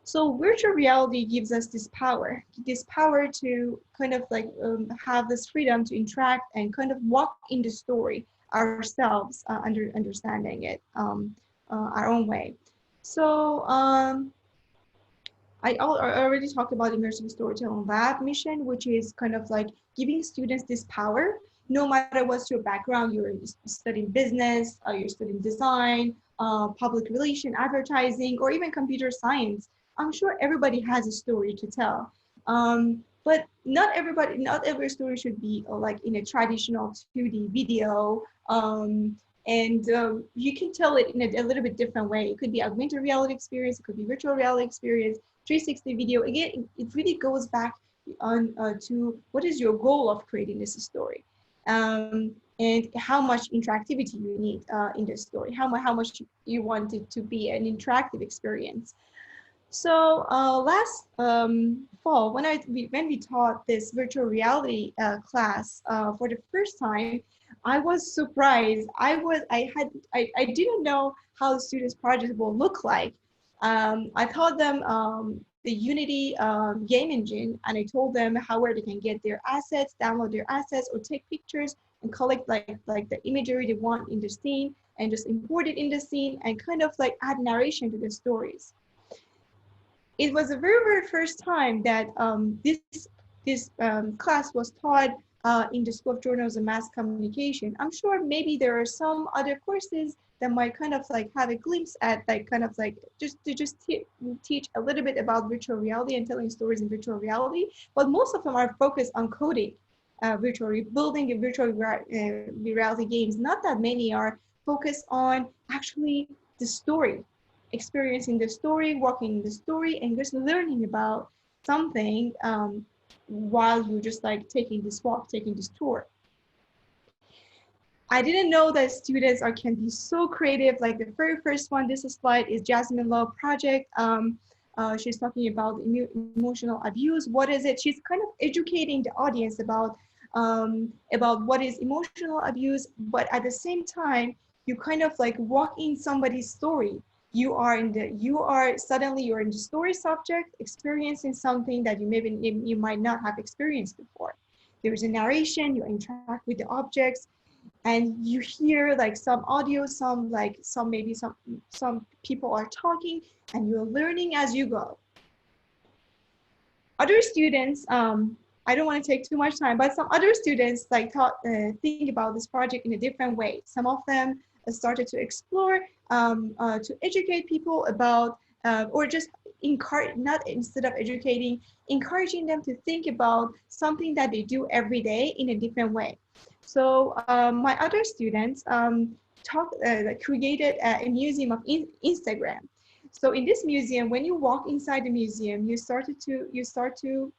So virtual reality gives us this power to kind of like have this freedom to interact and kind of walk in the story ourselves, understanding it our own way. So I already talked about immersive storytelling lab mission, which is kind of like giving students this power, no matter what's your background. You're studying business, you're studying design, public relation, advertising, or even computer science. I'm sure everybody has a story to tell, but not every story should be like in a traditional 2D video, and you can tell it in a little bit different way. It could be augmented reality experience, it could be virtual reality experience, 360 video. Again, it really goes back on to what is your goal of creating this story, and how much interactivity you need in the story, how much you want it to be an interactive experience. So last fall, when we taught this virtual reality class for the first time, I was surprised. I didn't know how the students' project will look like. I taught them the Unity game engine, and I told them where they can get their assets, download their assets, or take pictures and collect like the imagery they want in the scene, and just import it in the scene and kind of like add narration to the stories. It was the very first time that this class was taught in the School of Journalism and Mass Communication. I'm sure maybe there are some other courses that might kind of like have a glimpse at like kind of like just to teach a little bit about virtual reality and telling stories in virtual reality, but most of them are focused on coding, building a virtual reality games. Not that many are focused on actually the story, experiencing the story, walking the story, and just learning about something while you're just like taking this walk, taking this tour. I didn't know that students can be so creative. Like the very first one, this slide is Jasmine Law project. She's talking about emotional abuse. What is it? She's kind of educating the audience about what is emotional abuse, but at the same time, you kind of like walk in somebody's story. Suddenly you're in the story subject, experiencing something that you might not have experienced before. There's a narration, you interact with the objects, and you hear like some audio, some people are talking, and you're learning as you go. Other students, I don't want to take too much time, but some other students like think about this project in a different way. Some of them started to explore, to educate people about, or just instead of educating, encouraging them to think about something that they do every day in a different way. So my other students created a museum of Instagram. So in this museum, when you walk inside the museum, you start to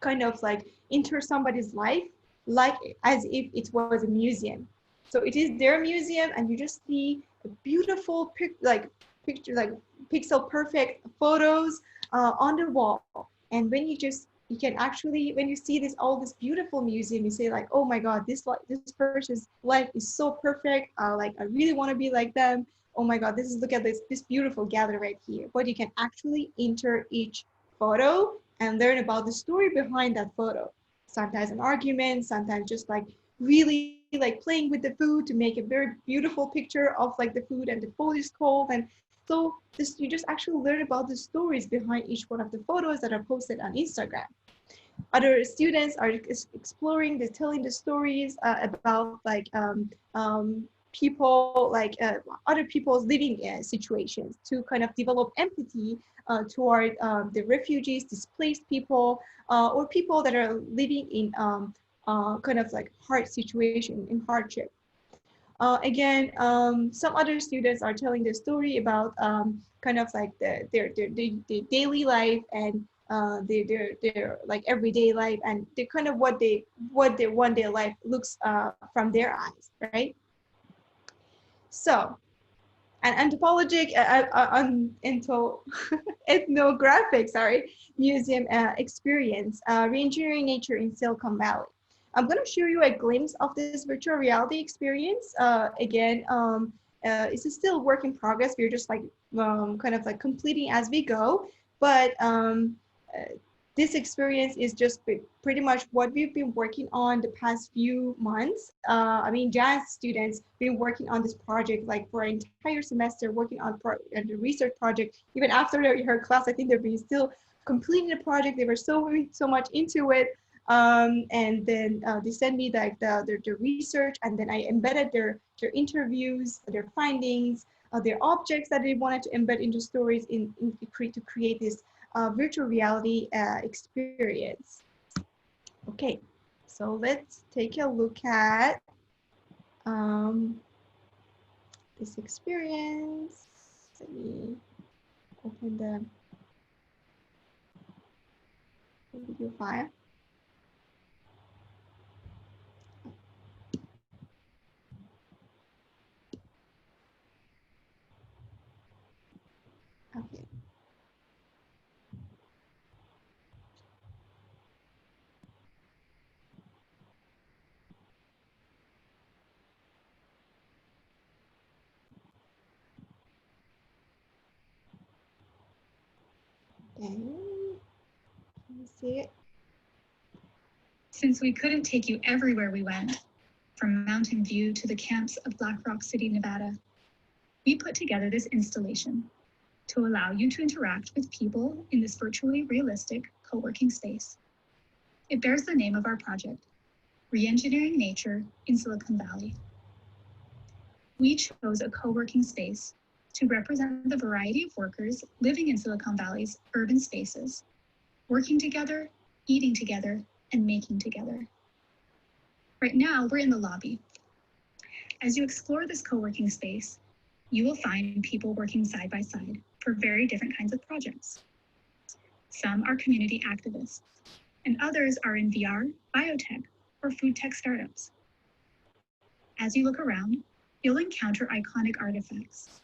kind of like enter somebody's life, like as if it was a museum. So it is their museum, and you just see a beautiful pixel perfect photos on the wall. And when you can actually, when you see all this beautiful museum, you say like, oh my God, this person's life is so perfect. Like I really want to be like them. Oh my God, look at this beautiful gallery right here. But you can actually enter each photo and learn about the story behind that photo. Sometimes an argument, sometimes just like really like playing with the food to make a very beautiful picture of like the food, and the food is cold. And so you just actually learn about the stories behind each one of the photos that are posted on Instagram. Other students are exploring, telling the stories about like people, like other people's living situations, to kind of develop empathy toward the refugees, displaced people, or people that are living in kind of like hard situation, in hardship. Again, some other students are telling the story about kind of like their daily life, and their like everyday life, and they kind of what their one-day life looks from their eyes, right? So, an anthropologic, ethnographic, museum experience, reengineering nature in Silicon Valley. I'm going to show you a glimpse of this virtual reality experience. Again, it's still work in progress. We're just like kind of like completing as we go, but this experience is just pretty much what we've been working on the past few months. I mean, Jan's students been working on this project like for an entire semester, working on the research project. Even after her class, I think they've been still completing the project. They were so much into it. And then they sent me like their research, and then I embedded their interviews, their findings, their objects that they wanted to embed into stories to create this virtual reality experience. Okay, so let's take a look at this experience. Let me open the video file. Okay. Okay. Can you see it? Since we couldn't take you everywhere we went, from Mountain View to the camps of Black Rock City, Nevada, we put together this installation to allow you to interact with people in this virtually realistic co-working space. It bears the name of our project, Reengineering Nature in Silicon Valley. We chose a co-working space to represent the variety of workers living in Silicon Valley's urban spaces, working together, eating together, and making together. Right now, we're in the lobby. As you explore this co-working space, you will find people working side by side for very different kinds of projects. Some are community activists, and others are in VR, biotech, or food tech startups. As you look around, you'll encounter iconic artifacts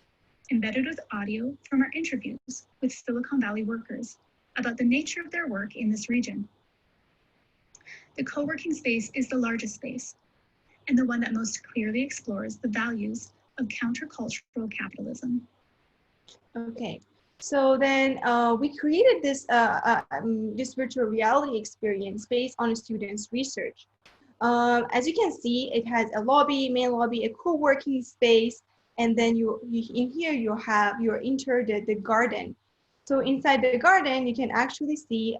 embedded with audio from our interviews with Silicon Valley workers about the nature of their work in this region. The co-working space is the largest space and the one that most clearly explores the values of countercultural capitalism. Okay, so then we created this virtual reality experience based on a student's research. As you can see, it has a lobby, main lobby, a co-working space, and then in here you're enter the garden. So inside the garden, you can actually see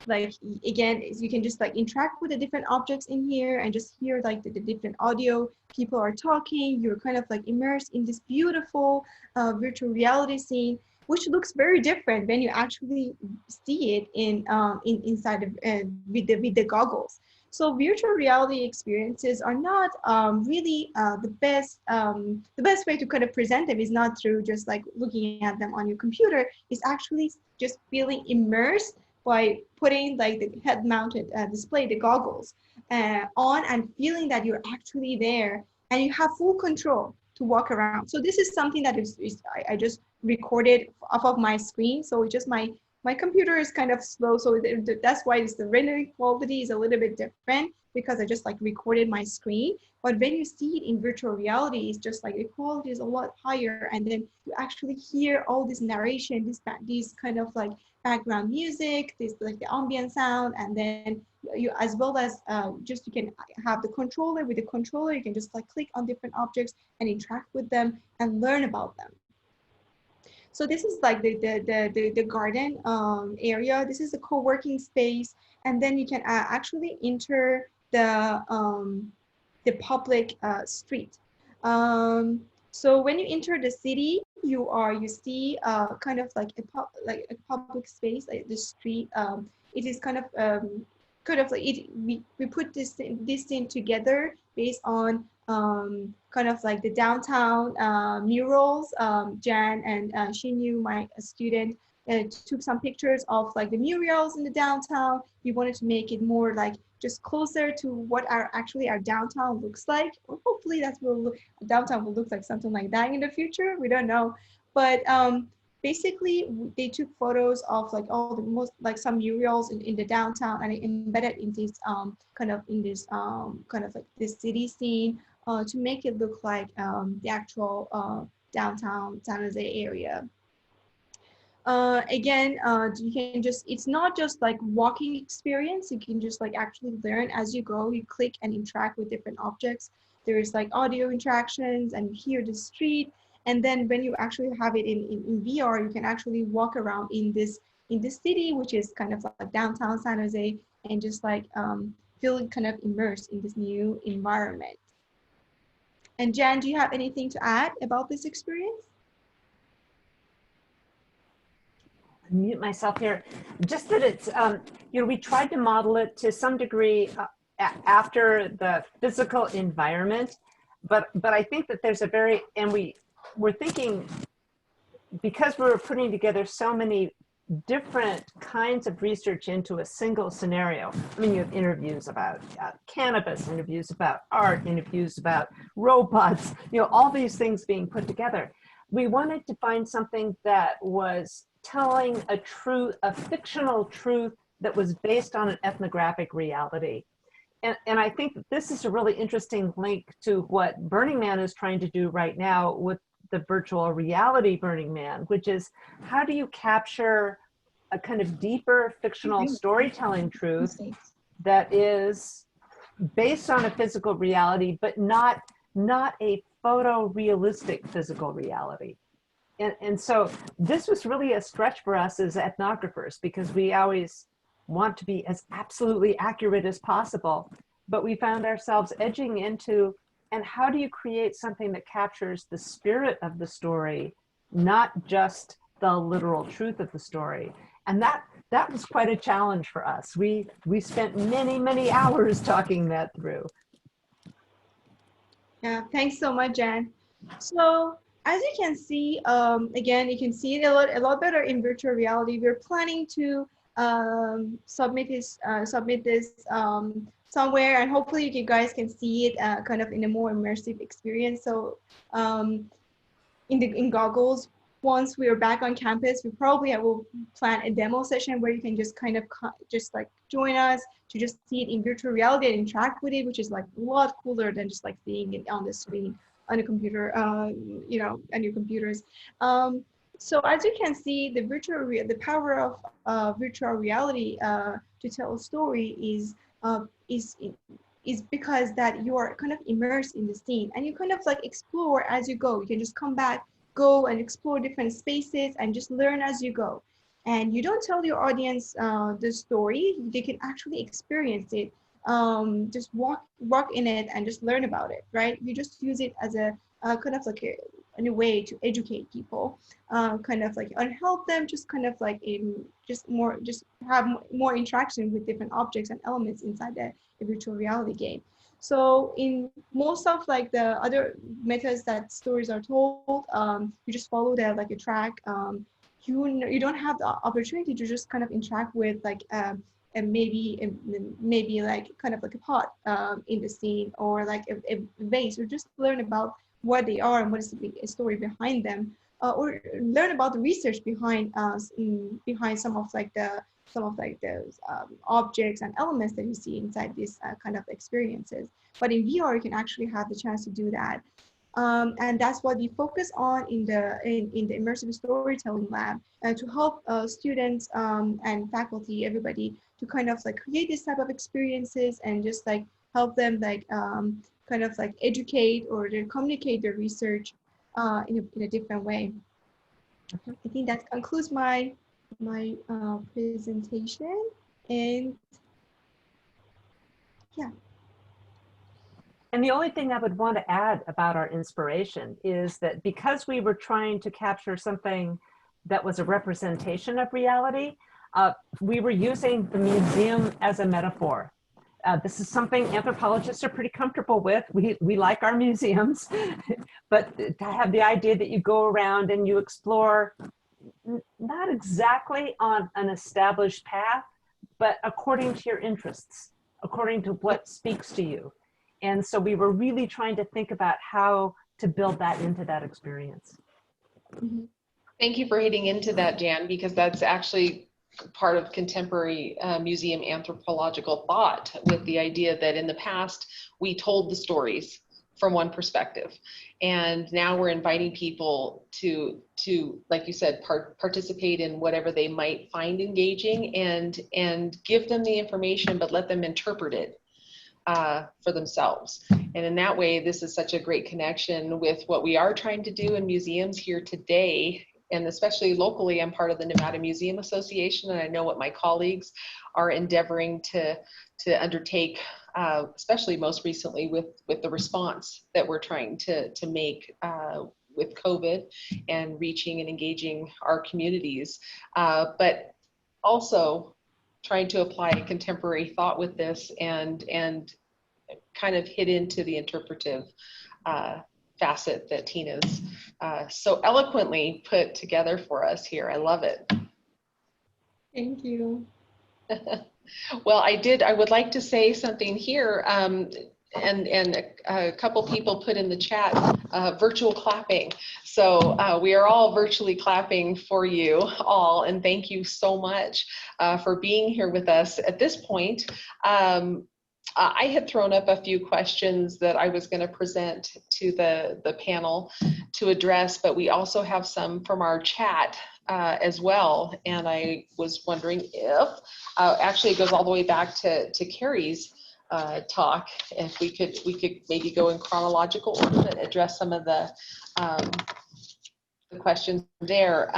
like again, you can just like interact with the different objects in here and just hear like the different audio. People are talking. You're kind of like immersed in this beautiful virtual reality scene, which looks very different when you actually see it inside of with the goggles. So virtual reality experiences are not really the best way to kind of present them is not through just like looking at them on your computer. It's actually just feeling immersed by putting like the head-mounted display, the goggles on, and feeling that you're actually there and you have full control to walk around. So this is something that I just recorded off of my screen. So it's just my computer is kind of slow, so that's why the rendering quality is a little bit different, because I just like recorded my screen. But when you see it in virtual reality, it's just like the quality is a lot higher, and then you actually hear all this narration, these kind of like background music, this like the ambient sound, and then you as well as just you can have the controller. With the controller, you can just like click on different objects and interact with them and learn about them. So this is like the garden area. This is a co-working space, and then you can actually enter the public street. So when you enter the city, you see kind of like a public space, like the street. It is kind of like we put this scene together based on kind of like the downtown murals. Jan and Shinyu, my student, took some pictures of like the murals in the downtown. We wanted to make it more like just closer to what our downtown looks like. Or hopefully downtown will look like something like that in the future. We don't know, but basically they took photos of like all the most like some murals in the downtown and embedded in this kind of like this city scene to make it look like the actual downtown San Jose area. Again, you can just, it's not just like walking experience. You can just like actually learn as you go. You click and interact with different objects. There's like audio interactions and you hear the street. And then when you actually have it in VR, you can actually walk around in this city, which is kind of like downtown San Jose, and just like feel kind of immersed in this new environment. And Jan, do you have anything to add about this experience? Mute myself here. Just that it's, we tried to model it to some degree after the physical environment, but I think that there's we're thinking, because we're putting together so many different kinds of research into a single scenario. I mean, you have interviews about cannabis, interviews about art, interviews about robots, all these things being put together. We wanted to find something that was telling a fictional truth that was based on an ethnographic reality. And I think that this is a really interesting link to what Burning Man is trying to do right now with the virtual reality Burning Man, which is how do you capture a kind of deeper fictional storytelling truth that is based on a physical reality, but not a photorealistic physical reality. And so this was really a stretch for us as ethnographers, because we always want to be as absolutely accurate as possible. but we found ourselves edging into, and how do you create something that captures the spirit of the story, not just the literal truth of the story? And that was quite a challenge for us. We spent many hours talking that through. Yeah, thanks so much, Jan. So as you can see, again, you can see it a lot better in virtual reality. We're planning to submit this somewhere, and hopefully you guys can see it kind of in a more immersive experience. So in goggles, once we are back on campus, we probably will plan a demo session where you can just kind of just like join us to just see it in virtual reality and interact with it, which is like a lot cooler than just like seeing it on the screen on a computer, you know, on your computers. So as you can see, the power of virtual reality to tell a story is because that you are kind of immersed in the scene, and you kind of like explore as you go. You can just come back, go and explore different spaces and just learn as you go. And you don't tell your audience the story, they can actually experience it. Just walk in it and just learn about it, right? You just use it as a kind of like a way to educate people, kind of like, and help them just kind of like just have more interaction with different objects and elements inside the virtual reality game. So in most of like the other methods that stories are told, you just follow that like a track. You don't have the opportunity to just kind of interact with like and maybe like kind of like a pot in the scene, or like a vase, or just learn about what they are and what is the story behind them, or learn about the research behind some of those objects and elements that you see inside these kind of experiences. But in VR, you can actually have the chance to do that. And that's what we focus on in the immersive storytelling lab, to help students and faculty, everybody, to kind of like create this type of experiences and just like help them like kind of like educate or to communicate their research in a different way. I think that concludes my presentation, and yeah. And the only thing I would want to add about our inspiration is that because we were trying to capture something that was a representation of reality, we were using the museum as a metaphor. This is something anthropologists are pretty comfortable with. We like our museums, but to have the idea that you go around and you explore, not exactly on an established path, but according to your interests, according to what speaks to you. And so we were really trying to think about how to build that into that experience. Mm-hmm. Thank you for hitting into that, Jan, because that's actually part of contemporary museum anthropological thought, with the idea that in the past, we told the stories from one perspective. And now we're inviting people to like you said, participate in whatever they might find engaging, and give them the information, but let them interpret it for themselves. And in that way, this is such a great connection with what we are trying to do in museums here today. And especially locally, I'm part of the Nevada Museum Association, and I know what my colleagues are endeavoring to undertake, especially most recently with the response that we're trying to make with COVID and reaching and engaging our communities, but also trying to apply contemporary thought with this and kind of hit into the interpretive facet that Tina's so eloquently put together for us here. I love it. Thank you. Well, I would like to say something here, and a couple people put in the chat virtual clapping. So we are all virtually clapping for you all, and thank you so much for being here with us. At this point, I had thrown up a few questions that I was going to present to the panel to address, but we also have some from our chat as well. And I was wondering if, actually it goes all the way back to Carrie's talk, if we could maybe go in chronological order and address some of the questions there.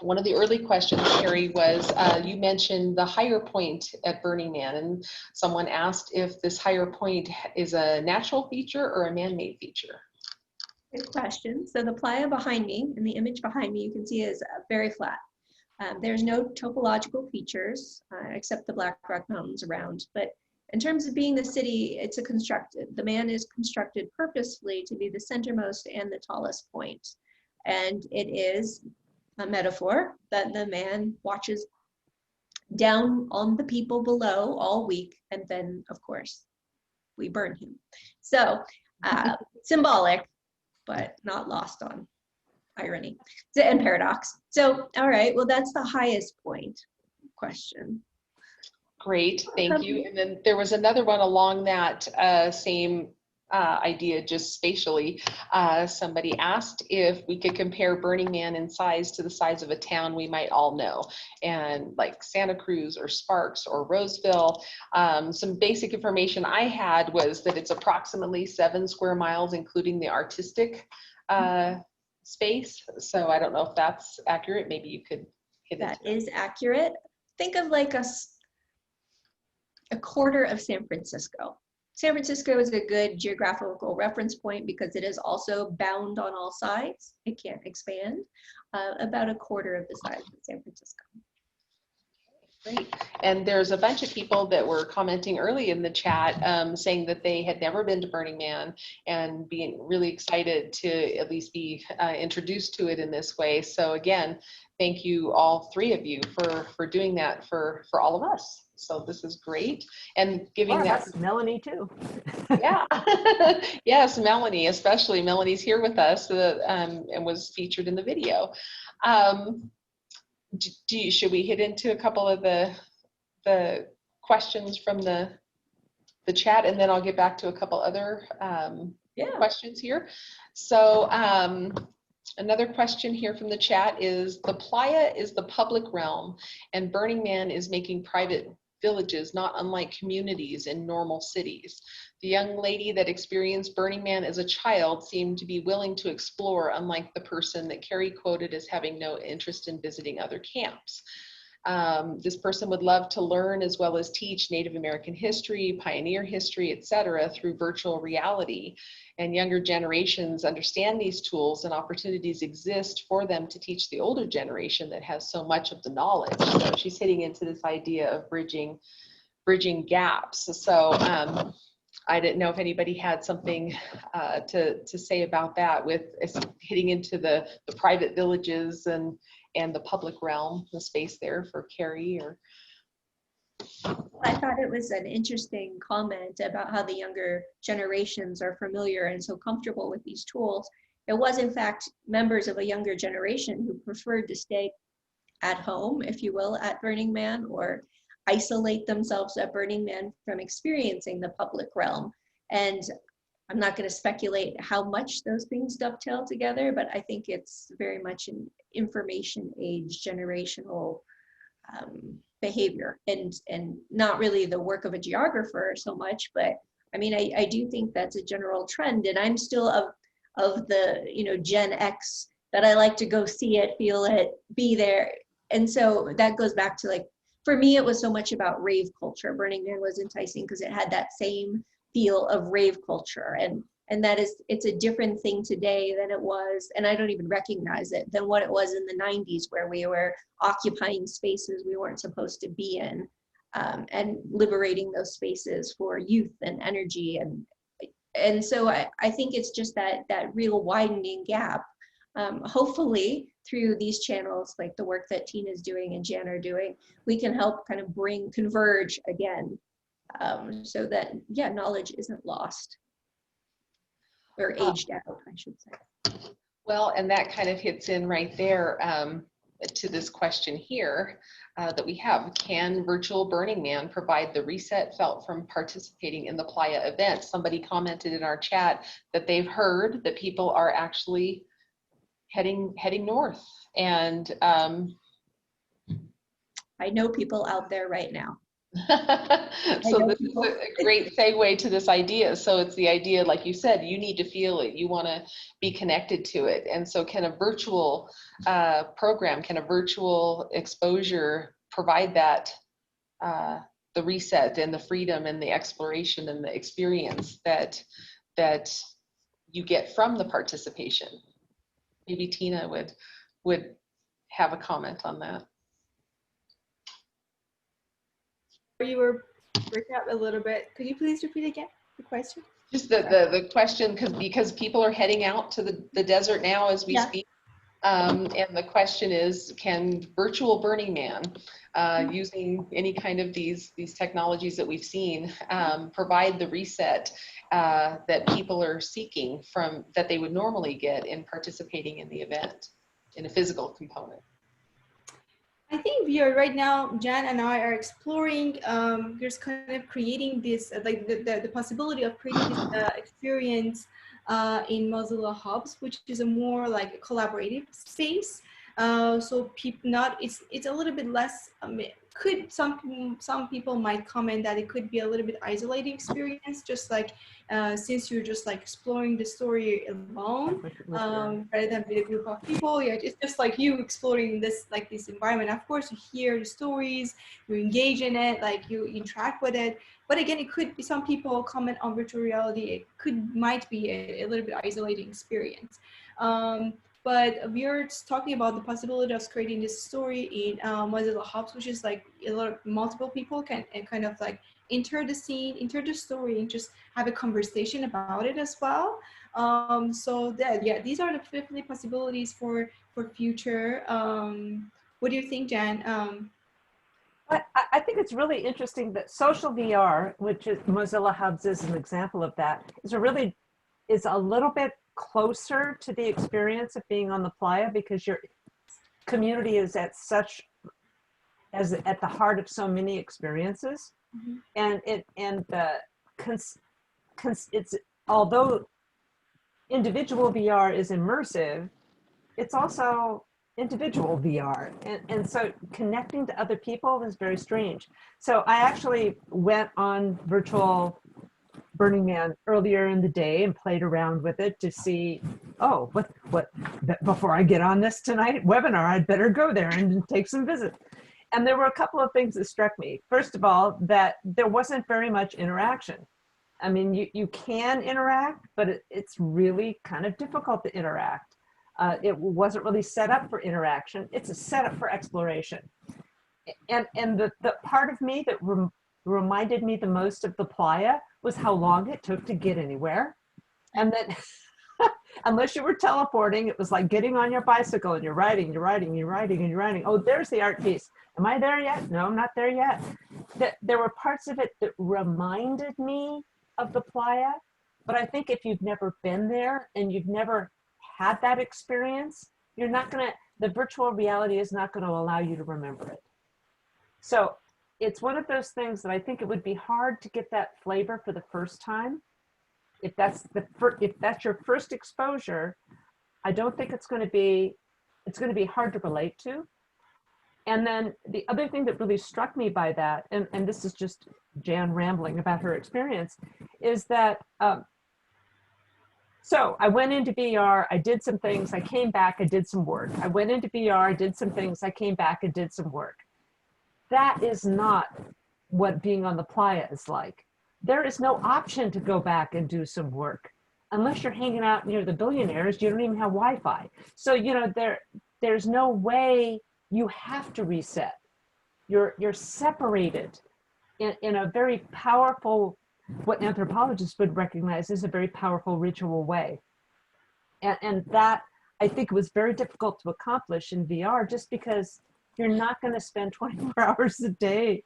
One of the early questions, Carrie, was you mentioned the higher point at Burning Man, and someone asked if this higher point is a natural feature or a man-made feature. Good question. So the playa behind me, in the image behind me, you can see is very flat. There's no topological features except the Black Rock Mountains around. But in terms of being the city, it's a constructed. The man is constructed purposefully to be the centermost and the tallest point. And it is a metaphor that the man watches down on the people below all week. And then, of course, we burn him. So symbolic, but not lost on irony and paradox. So, all right, well, that's the highest point question. Great, thank you. And then there was another one along that same idea, just spatially. Somebody asked if we could compare Burning Man in size to the size of a town we might all know, and like Santa Cruz or Sparks or Roseville. Some basic information I had was that it's approximately 7 square miles, including the artistic space. So I don't know if that's accurate. Maybe you could hit it. That is accurate. Think of like a quarter of San Francisco. San Francisco is a good geographical reference point because it is also bound on all sides. It can't expand. About a quarter of the size of San Francisco. Great. And there's a bunch of people that were commenting early in the chat saying that they had never been to Burning Man and being really excited to at least be introduced to it in this way. So again, thank you all 3 of you for doing that for all of us. So this is great. And giving that. Melanie too. Yeah. Yes, Melanie, especially. Melanie's here with us and was featured in the video. Should we hit into a couple of the questions from the chat, and then I'll get back to a couple other questions here. So another question here from the chat is, the playa is the public realm and Burning Man is making private villages, not unlike communities in normal cities. The young lady that experienced Burning Man as a child seemed to be willing to explore, unlike the person that Carrie quoted as having no interest in visiting other camps. This person would love to learn as well as teach Native American history, pioneer history, etc. through virtual reality. And younger generations understand these tools and opportunities exist for them to teach the older generation that has so much of the knowledge. So she's hitting into this idea of bridging gaps. So I didn't know if anybody had something to say about that, with hitting into the private villages and the public realm, the space there for Carrie. Or I thought it was an interesting comment about how the younger generations are familiar and so comfortable with these tools. It was in fact members of a younger generation who preferred to stay at home, if you will, at Burning Man, or isolate themselves at Burning Man from experiencing the public realm. And I'm not going to speculate how much those things dovetail together, but I think it's very much an information age generational behavior, and not really the work of a geographer so much. But I mean, I do think that's a general trend, and I'm still of the Gen X that I like to go see it, feel it, be there. And so that goes back to, like, for me, it was so much about rave culture. Burning Man was enticing because it had that same feel of rave culture, and that is, it's a different thing today than it was, and I don't even recognize it, than what it was in the 90s, where we were occupying spaces we weren't supposed to be in, and liberating those spaces for youth and energy. And so I think it's just that real widening gap. Hopefully through these channels, like the work that Tina's doing and Jan are doing, we can help kind of converge again, so that, yeah, knowledge isn't lost. Or aged out, I should say. Well, and that kind of hits in right there to this question here that we have. Can virtual Burning Man provide the reset felt from participating in the playa event? Somebody commented in our chat that they've heard that people are actually heading north. And I know people out there right now. So this is a great segue to this idea. So it's the idea, like you said, you need to feel it. You want to be connected to it. And so can a virtual program, can a virtual exposure provide that, the reset and the freedom and the exploration and the experience that you get from the participation? Maybe Tina would have a comment on that. You were breaking up a little bit. Could you please repeat again the question? Just the question, because people are heading out to the desert now as we speak. And the question is, can virtual Burning Man, using any kind of these technologies that we've seen, provide the reset that people are seeking from, that they would normally get in participating in the event in a physical component? I think we are right now, Jan and I are exploring, just kind of creating this, like the possibility of creating this experience in Mozilla Hubs, which is a more like a collaborative space. So people it's a little bit less, some people might comment that it could be a little bit isolating experience, just like since you're just like exploring the story alone, rather than with a group of people. Yeah, it's just like you exploring this environment. Of course, you hear the stories, you engage in it, like you interact with it. But again, it could be, some people comment on virtual reality, it might be a little bit isolating experience. But we are talking about the possibility of creating this story in Mozilla Hubs, which is like a lot of multiple people can kind of like enter the scene, enter the story, and just have a conversation about it as well. So that, yeah, these are definitely possibilities for future. What do you think, Jan? I think it's really interesting that social VR, which is Mozilla Hubs is an example of that, is a little bit closer to the experience of being on the playa, because your community is at the heart of so many experiences. Mm-hmm. And it's, although individual VR is immersive, it's also individual VR, and so connecting to other people is very strange. So I actually went on virtual Burning Man earlier in the day and played around with it to see, oh, what before I get on this tonight webinar, I'd better go there and take some visits. And there were a couple of things that struck me. First of all, that there wasn't very much interaction. I mean, you can interact, but it's really kind of difficult to interact. It wasn't really set up for interaction. It's a setup for exploration. And the part of me that reminded me the most of the playa was how long it took to get anywhere. And then unless you were teleporting, it was like getting on your bicycle and you're riding. Oh, there's the art piece. Am I there yet? No, I'm not there yet. There were parts of it that reminded me of the playa, but I think if you've never been there and you've never had that experience, the virtual reality is not going to allow you to remember it. So it's one of those things that I think it would be hard to get that flavor for the first time. If that's your first exposure, I don't think it's going to be hard to relate to. And then the other thing that really struck me by that, and this is just Jan rambling about her experience, is that so I went into VR, I did some things, I came back, I did some work. I went into VR, I did some things, I came back and did some work. That is not what being on the playa is like. There is no option to go back and do some work. Unless you're hanging out near the billionaires, you don't even have Wi-Fi. So, there's no way. You have to reset. You're separated in a very powerful, what anthropologists would recognize as a very powerful ritual way. And that, I think, was very difficult to accomplish in VR, just because you're not going to spend 24 hours a day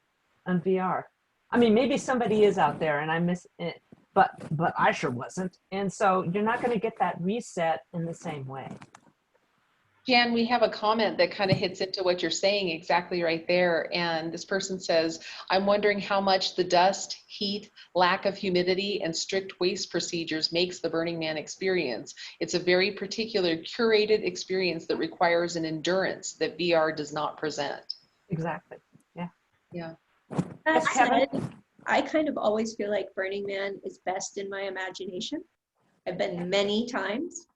on VR. I mean, maybe somebody is out there and I miss it, but I sure wasn't. And so you're not going to get that reset in the same way. Jan, we have a comment that kind of hits into what you're saying exactly right there. And this person says, I'm wondering how much the dust, heat, lack of humidity, and strict waste procedures makes the Burning Man experience. It's a very particular curated experience that requires an endurance that VR does not present. Exactly. Yeah. Yeah. That Yes, Kevin? said, I kind of always feel like Burning Man is best in my imagination. I've been many times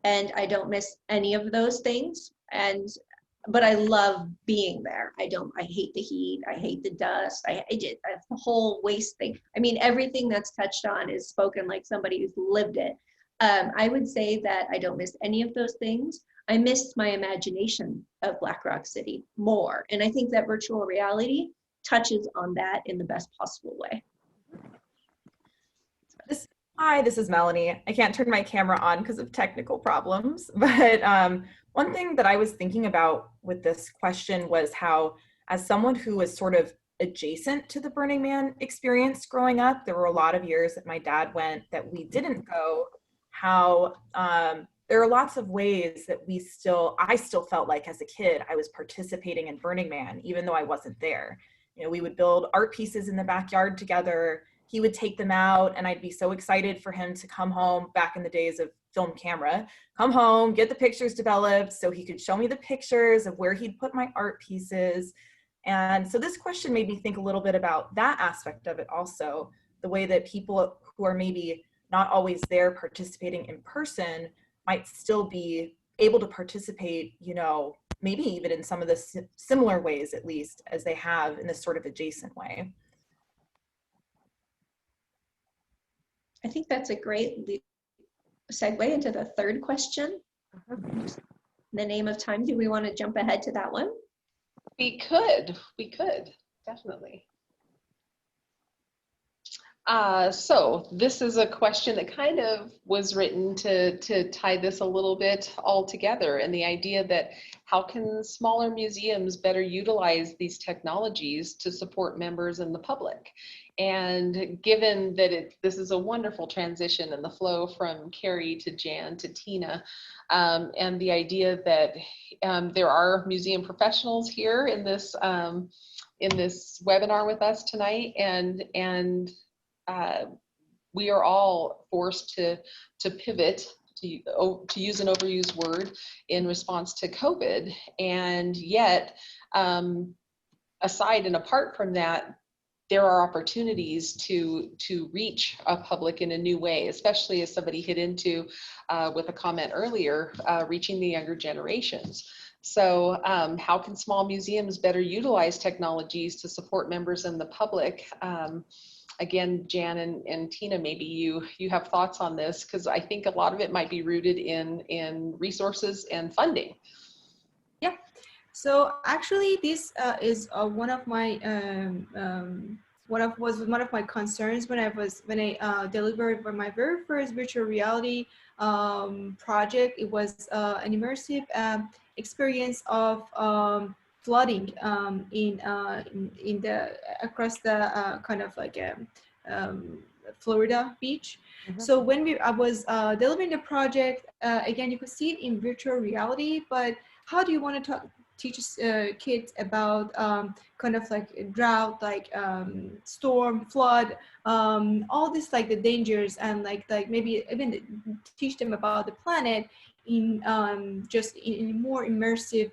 and I don't miss any of those things. But I love being there. I hate the heat. I hate the dust. The whole waste thing. I mean, everything that's touched on is spoken like somebody who's lived it. I would say that I don't miss any of those things. I miss my imagination of Black Rock City more. And I think that virtual reality touches on that in the best possible way. Hi, this is Melanie. I can't turn my camera on because of technical problems, but one thing that I was thinking about with this question was how, as someone who was sort of adjacent to the Burning Man experience growing up, there were a lot of years that my dad went that we didn't go, how there are lots of ways that I still felt like as a kid, I was participating in Burning Man, even though I wasn't there. You know, we would build art pieces in the backyard together. He would take them out and I'd be so excited for him to come home back in the days of film camera, come home, get the pictures developed so he could show me the pictures of where he'd put my art pieces. And so this question made me think a little bit about that aspect of it also, the way that people who are maybe not always there participating in person might still be able to participate, you know, maybe even in some of the similar ways, at least, as they have in this sort of adjacent way. I think that's a great segue into the third question. In the name of time, do we want to jump ahead to that one? We could, definitely. So this is a question that kind of was written to tie this a little bit all together, and the idea that how can smaller museums better utilize these technologies to support members and the public? And given that this is a wonderful transition in the flow from Carrie to Jan to Tina, and the idea that there are museum professionals here in this webinar with us tonight, and we are all forced to pivot, to use an overused word, in response to COVID. And yet, aside and apart from that, there are opportunities to reach a public in a new way, especially as somebody hit into with a comment earlier, reaching the younger generations. So how can small museums better utilize technologies to support members and the public? Again, Jan and Tina, maybe you have thoughts on this, because I think a lot of it might be rooted in resources and funding. Yeah. So actually, this is one of my one of my concerns when I delivered my very first virtual reality project. It was an immersive experience of flooding in the across the kind of like Florida beach. Mm-hmm. So when I was delivering the project, again, you could see it in virtual reality, but how do you want to teach kids about kind of like drought, like storm, flood, all this, like the dangers, and like maybe even teach them about the planet in just in a more immersive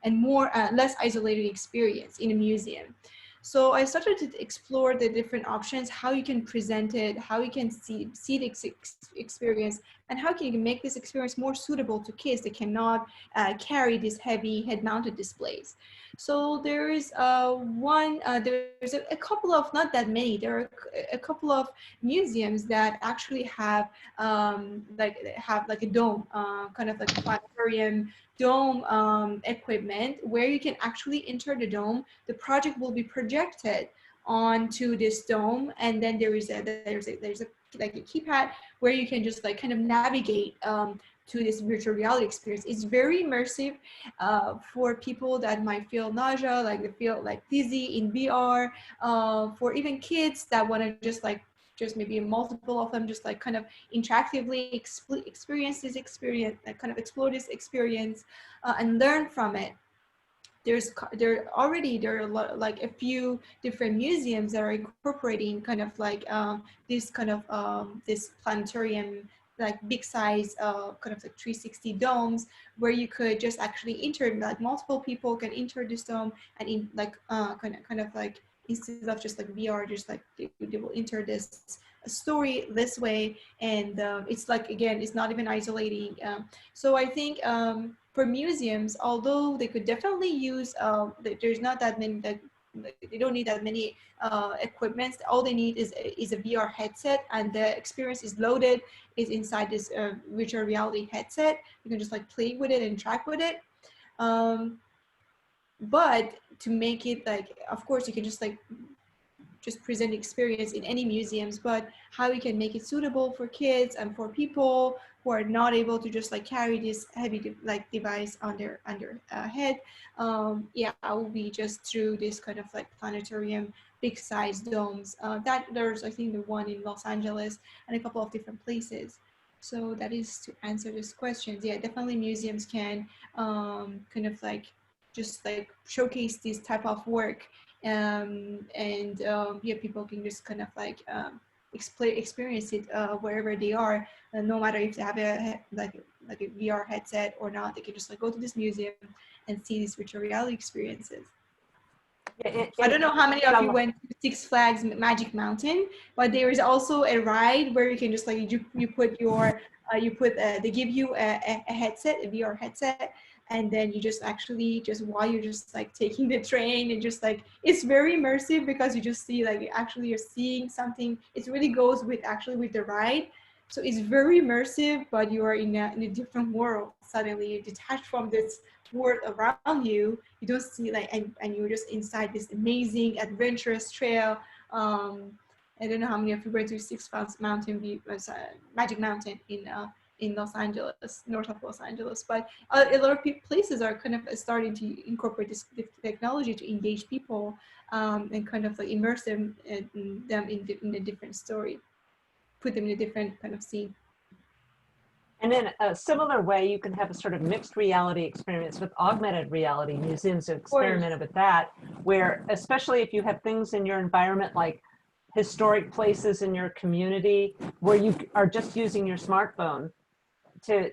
and more less isolated experience in a museum. So I started to explore the different options, how you can present it, how you can see the experience, and how can you make this experience more suitable to kids that cannot carry these heavy head-mounted displays. So there is there's a couple of, not that many, there are a couple of museums that actually have like a dome, kind of like a planetarium dome equipment, where you can actually enter the dome. The project will be projected onto this dome, and then there's a like a keypad where you can just like kind of navigate to this virtual reality experience. It's very immersive for people that might feel nausea, like they feel like dizzy in VR, for even kids that want to just maybe multiple of them just like kind of interactively experience this experience, like kind of explore this experience and learn from it. There are like a few different museums that are incorporating kind of like this kind of this planetarium, like big size kind of like 360 domes, where you could just actually enter, like multiple people can enter this dome and in like kind of like instead of just like VR, just like they will enter this story this way, and it's like, again, it's not even isolating. So I think for museums, although they could definitely use, there's not that many that they don't need that many equipments. All they need is a VR headset, and the experience is loaded, is inside this virtual reality headset. You can just like play with it and track with it. But to make it like, of course, you can just like just present experience in any museums, but how we can make it suitable for kids and for people who are not able to just like carry this heavy like device on their head. Yeah, I will be just through this kind of like planetarium, big size domes. That there's, I think, the one in Los Angeles and a couple of different places. So that is to answer this questions. Yeah, definitely museums can kind of like just like showcase this type of work, and yeah, people can just kind of like experience it wherever they are, no matter if they have like a VR headset or not. They can just like go to this museum and see these virtual reality experiences. I don't know how many of you went to Six Flags Magic Mountain, but there is also a ride where you can just like you put your they give you a headset, a VR headset, and then you just actually just while you're just like taking the train, and just like it's very immersive because you just see like actually you're seeing something. It really goes with actually with the ride, so it's very immersive, but you are in a different world. Suddenly you're detached from this world around you. You don't see like and you're just inside this amazing adventurous trail. I don't know how many of you went to Six Flags Magic Mountain in Los Angeles, north of Los Angeles, but a lot of places are kind of starting to incorporate this technology to engage people and kind of like immerse them in a different story, put them in a different kind of scene. And in a similar way, you can have a sort of mixed reality experience with augmented reality. Museums have experimented with that, where especially if you have things in your environment like historic places in your community where you are just using your smartphone to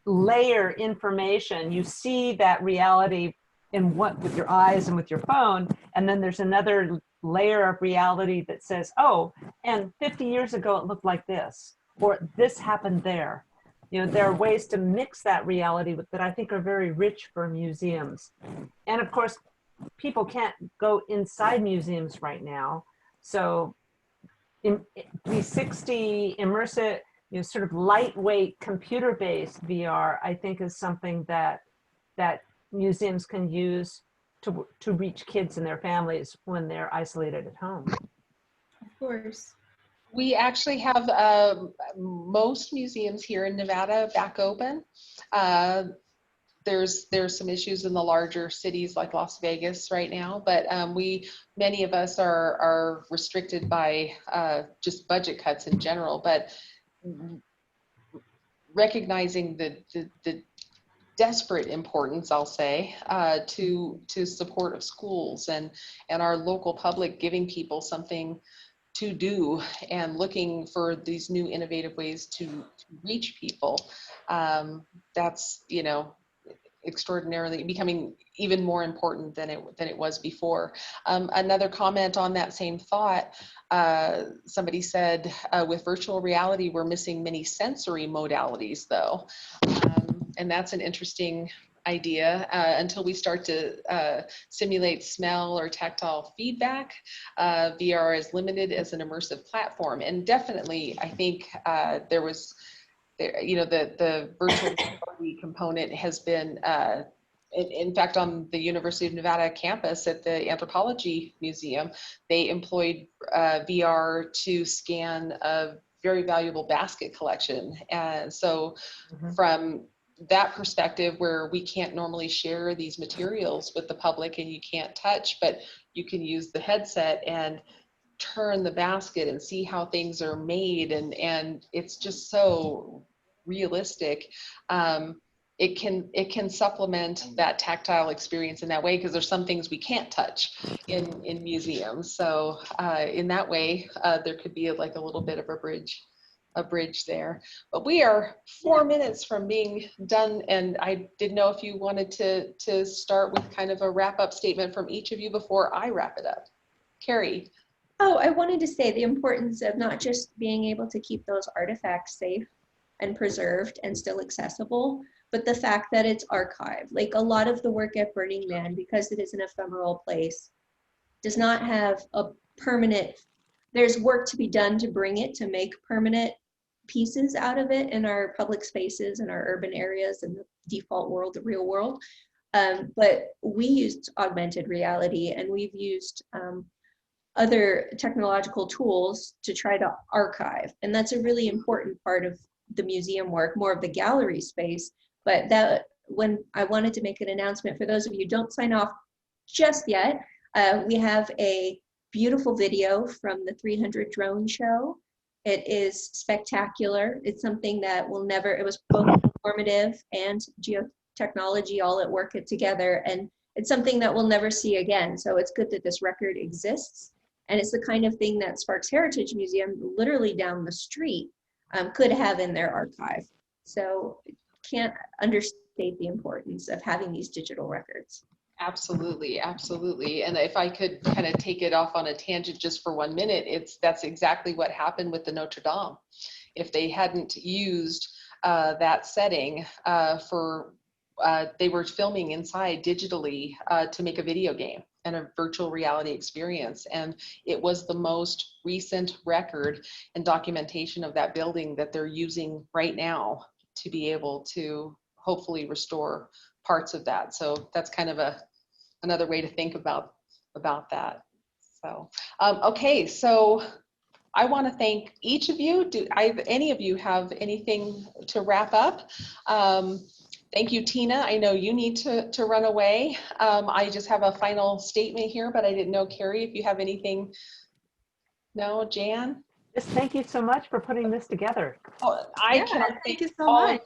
layer information. You see that reality with your eyes and with your phone, and then there's another layer of reality that says, oh, and 50 years ago it looked like this, or this happened there. You know, there are ways to mix that reality that I think are very rich for museums. And of course, people can't go inside museums right now. So in 360 immersive, you know, sort of lightweight computer-based VR, I think is something that museums can use to reach kids and their families when they're isolated at home. Of course. We actually have most museums here in Nevada back open. There's some issues in the larger cities like Las Vegas right now, but many of us are restricted by just budget cuts in general. But recognizing the desperate importance, I'll say, to support of schools and our local public, giving people something to do and looking for these new innovative ways to reach people. That's, you know, extraordinarily becoming even more important than it was before. Another comment on that same thought, somebody said with virtual reality we're missing many sensory modalities though, and that's an interesting idea. Until we start to simulate smell or tactile feedback, VR is limited as an immersive platform. And definitely I think you know, the virtual reality component has been, in fact, on the University of Nevada campus at the Anthropology Museum, they employed VR to scan a very valuable basket collection. And so from that perspective, where we can't normally share these materials with the public and you can't touch, but you can use the headset and turn the basket and see how things are made, and it's just so realistic. It can supplement that tactile experience in that way, because there's some things we can't touch in museums. So in that way, there could be like a little bit of a bridge there. But we are 4 minutes from being done, and I didn't know if you wanted to start with kind of a wrap-up statement from each of you before I wrap it up. Carrie. Oh, I wanted to say the importance of not just being able to keep those artifacts safe and preserved and still accessible, but the fact that it's archived. Like a lot of the work at Burning Man, because it is an ephemeral place, does not have a permanent, there's work to be done to bring it to make permanent pieces out of it in our public spaces and our urban areas and the default world, the real world. But we used augmented reality, and we've used other technological tools to try to archive. And that's a really important part of the museum work, more of the gallery space. But that, when I wanted to make an announcement, for those of you who don't sign off just yet, we have a beautiful video from the 300 drone show. It is spectacular. It's something that will never, it was both informative and geotechnology all at work together. And it's something that we'll never see again. So it's good that this record exists. And it's the kind of thing that Sparks Heritage Museum, literally down the street, could have in their archive. So can't understate the importance of having these digital records. Absolutely, absolutely. And if I could kind of take it off on a tangent just for 1 minute, that's exactly what happened with the Notre Dame. If they hadn't used that setting they were filming inside digitally to make a video game and a virtual reality experience. And it was the most recent record and documentation of that building that they're using right now to be able to hopefully restore parts of that. So that's kind of another way to think about that. So, okay, so I want to thank each of you. Do any of you have anything to wrap up? Thank you, Tina. I know you need to run away. I just have a final statement here, but I didn't know, Carrie, if you have anything. No, Jan? Just thank you so much for putting this together. Oh, I cannot thank you so much.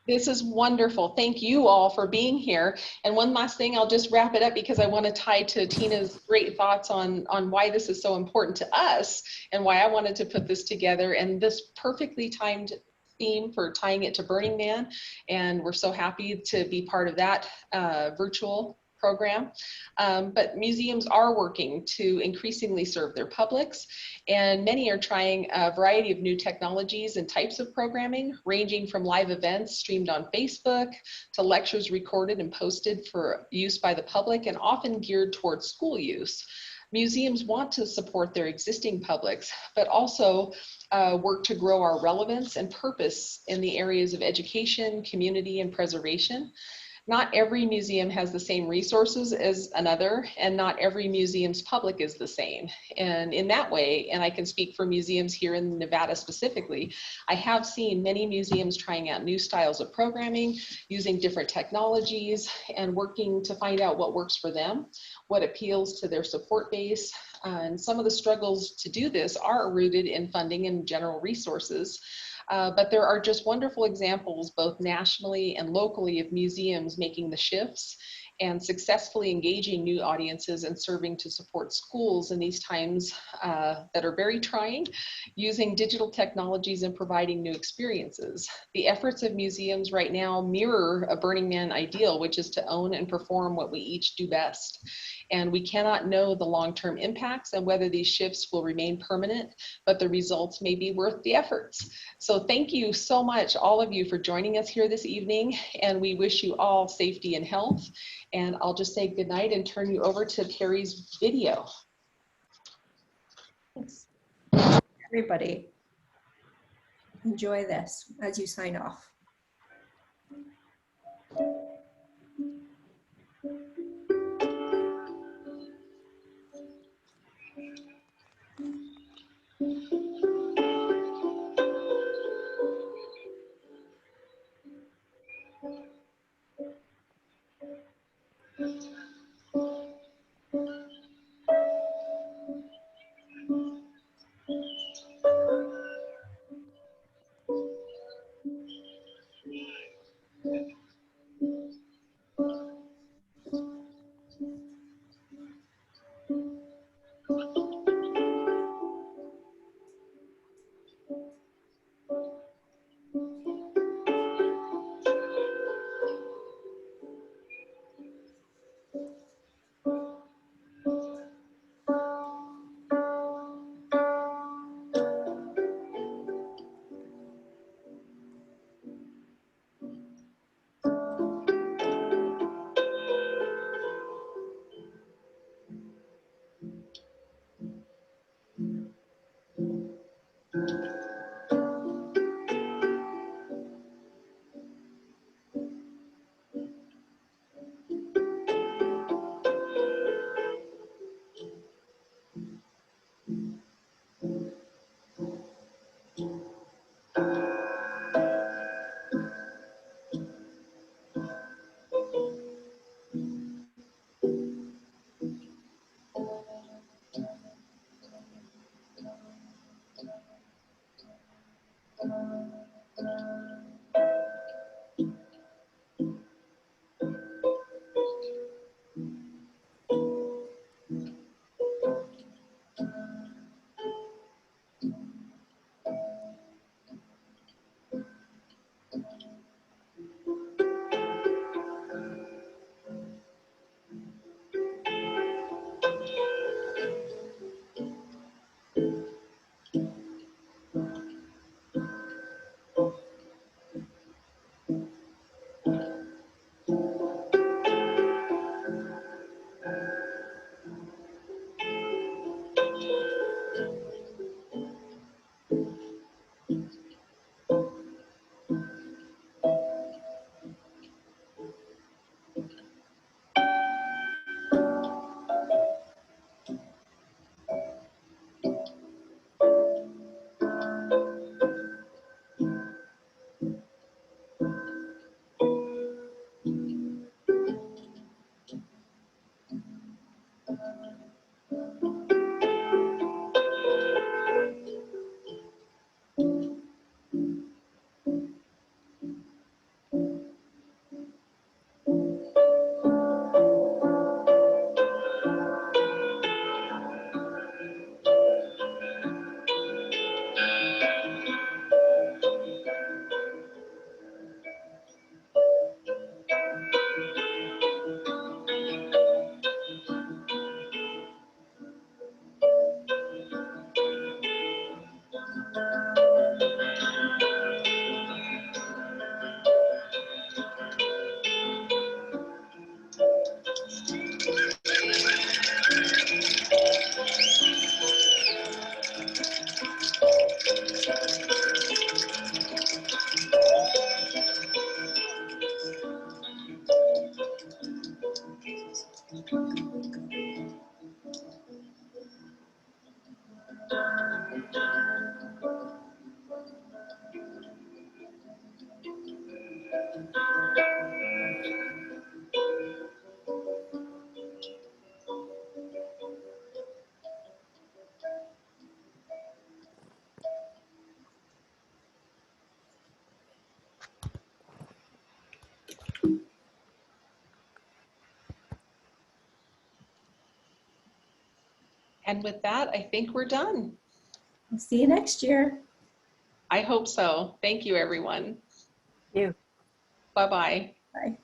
This is wonderful. Thank you all for being here. And one last thing, I'll just wrap it up because I want to tie to Tina's great thoughts on why this is so important to us and why I wanted to put this together, and this perfectly timed theme for tying it to Burning Man. And we're so happy to be part of that virtual program. But museums are working to increasingly serve their publics, and many are trying a variety of new technologies and types of programming, ranging from live events streamed on Facebook to lectures recorded and posted for use by the public and often geared towards school use. Museums want to support their existing publics, but also work to grow our relevance and purpose in the areas of education, community, and preservation. Not every museum has the same resources as another, and not every museum's public is the same. And in that way, and I can speak for museums here in Nevada specifically, I have seen many museums trying out new styles of programming, using different technologies, and working to find out what works for them, what appeals to their support base. And some of the struggles to do this are rooted in funding and general resources. But there are just wonderful examples, both nationally and locally, of museums making the shifts and successfully engaging new audiences and serving to support schools in these times that are very trying, using digital technologies and providing new experiences. The efforts of museums right now mirror a Burning Man ideal, which is to own and perform what we each do best. And we cannot know the long-term impacts and whether these shifts will remain permanent, but the results may be worth the efforts. So thank you so much, all of you, for joining us here this evening, and we wish you all safety and health. And I'll just say goodnight and turn you over to Carrie's video. Thanks. Everybody, enjoy this as you sign off. And with that, I think we're done. We'll see you next year. I hope so. Thank you, everyone. Thank you. Bye-bye. Bye.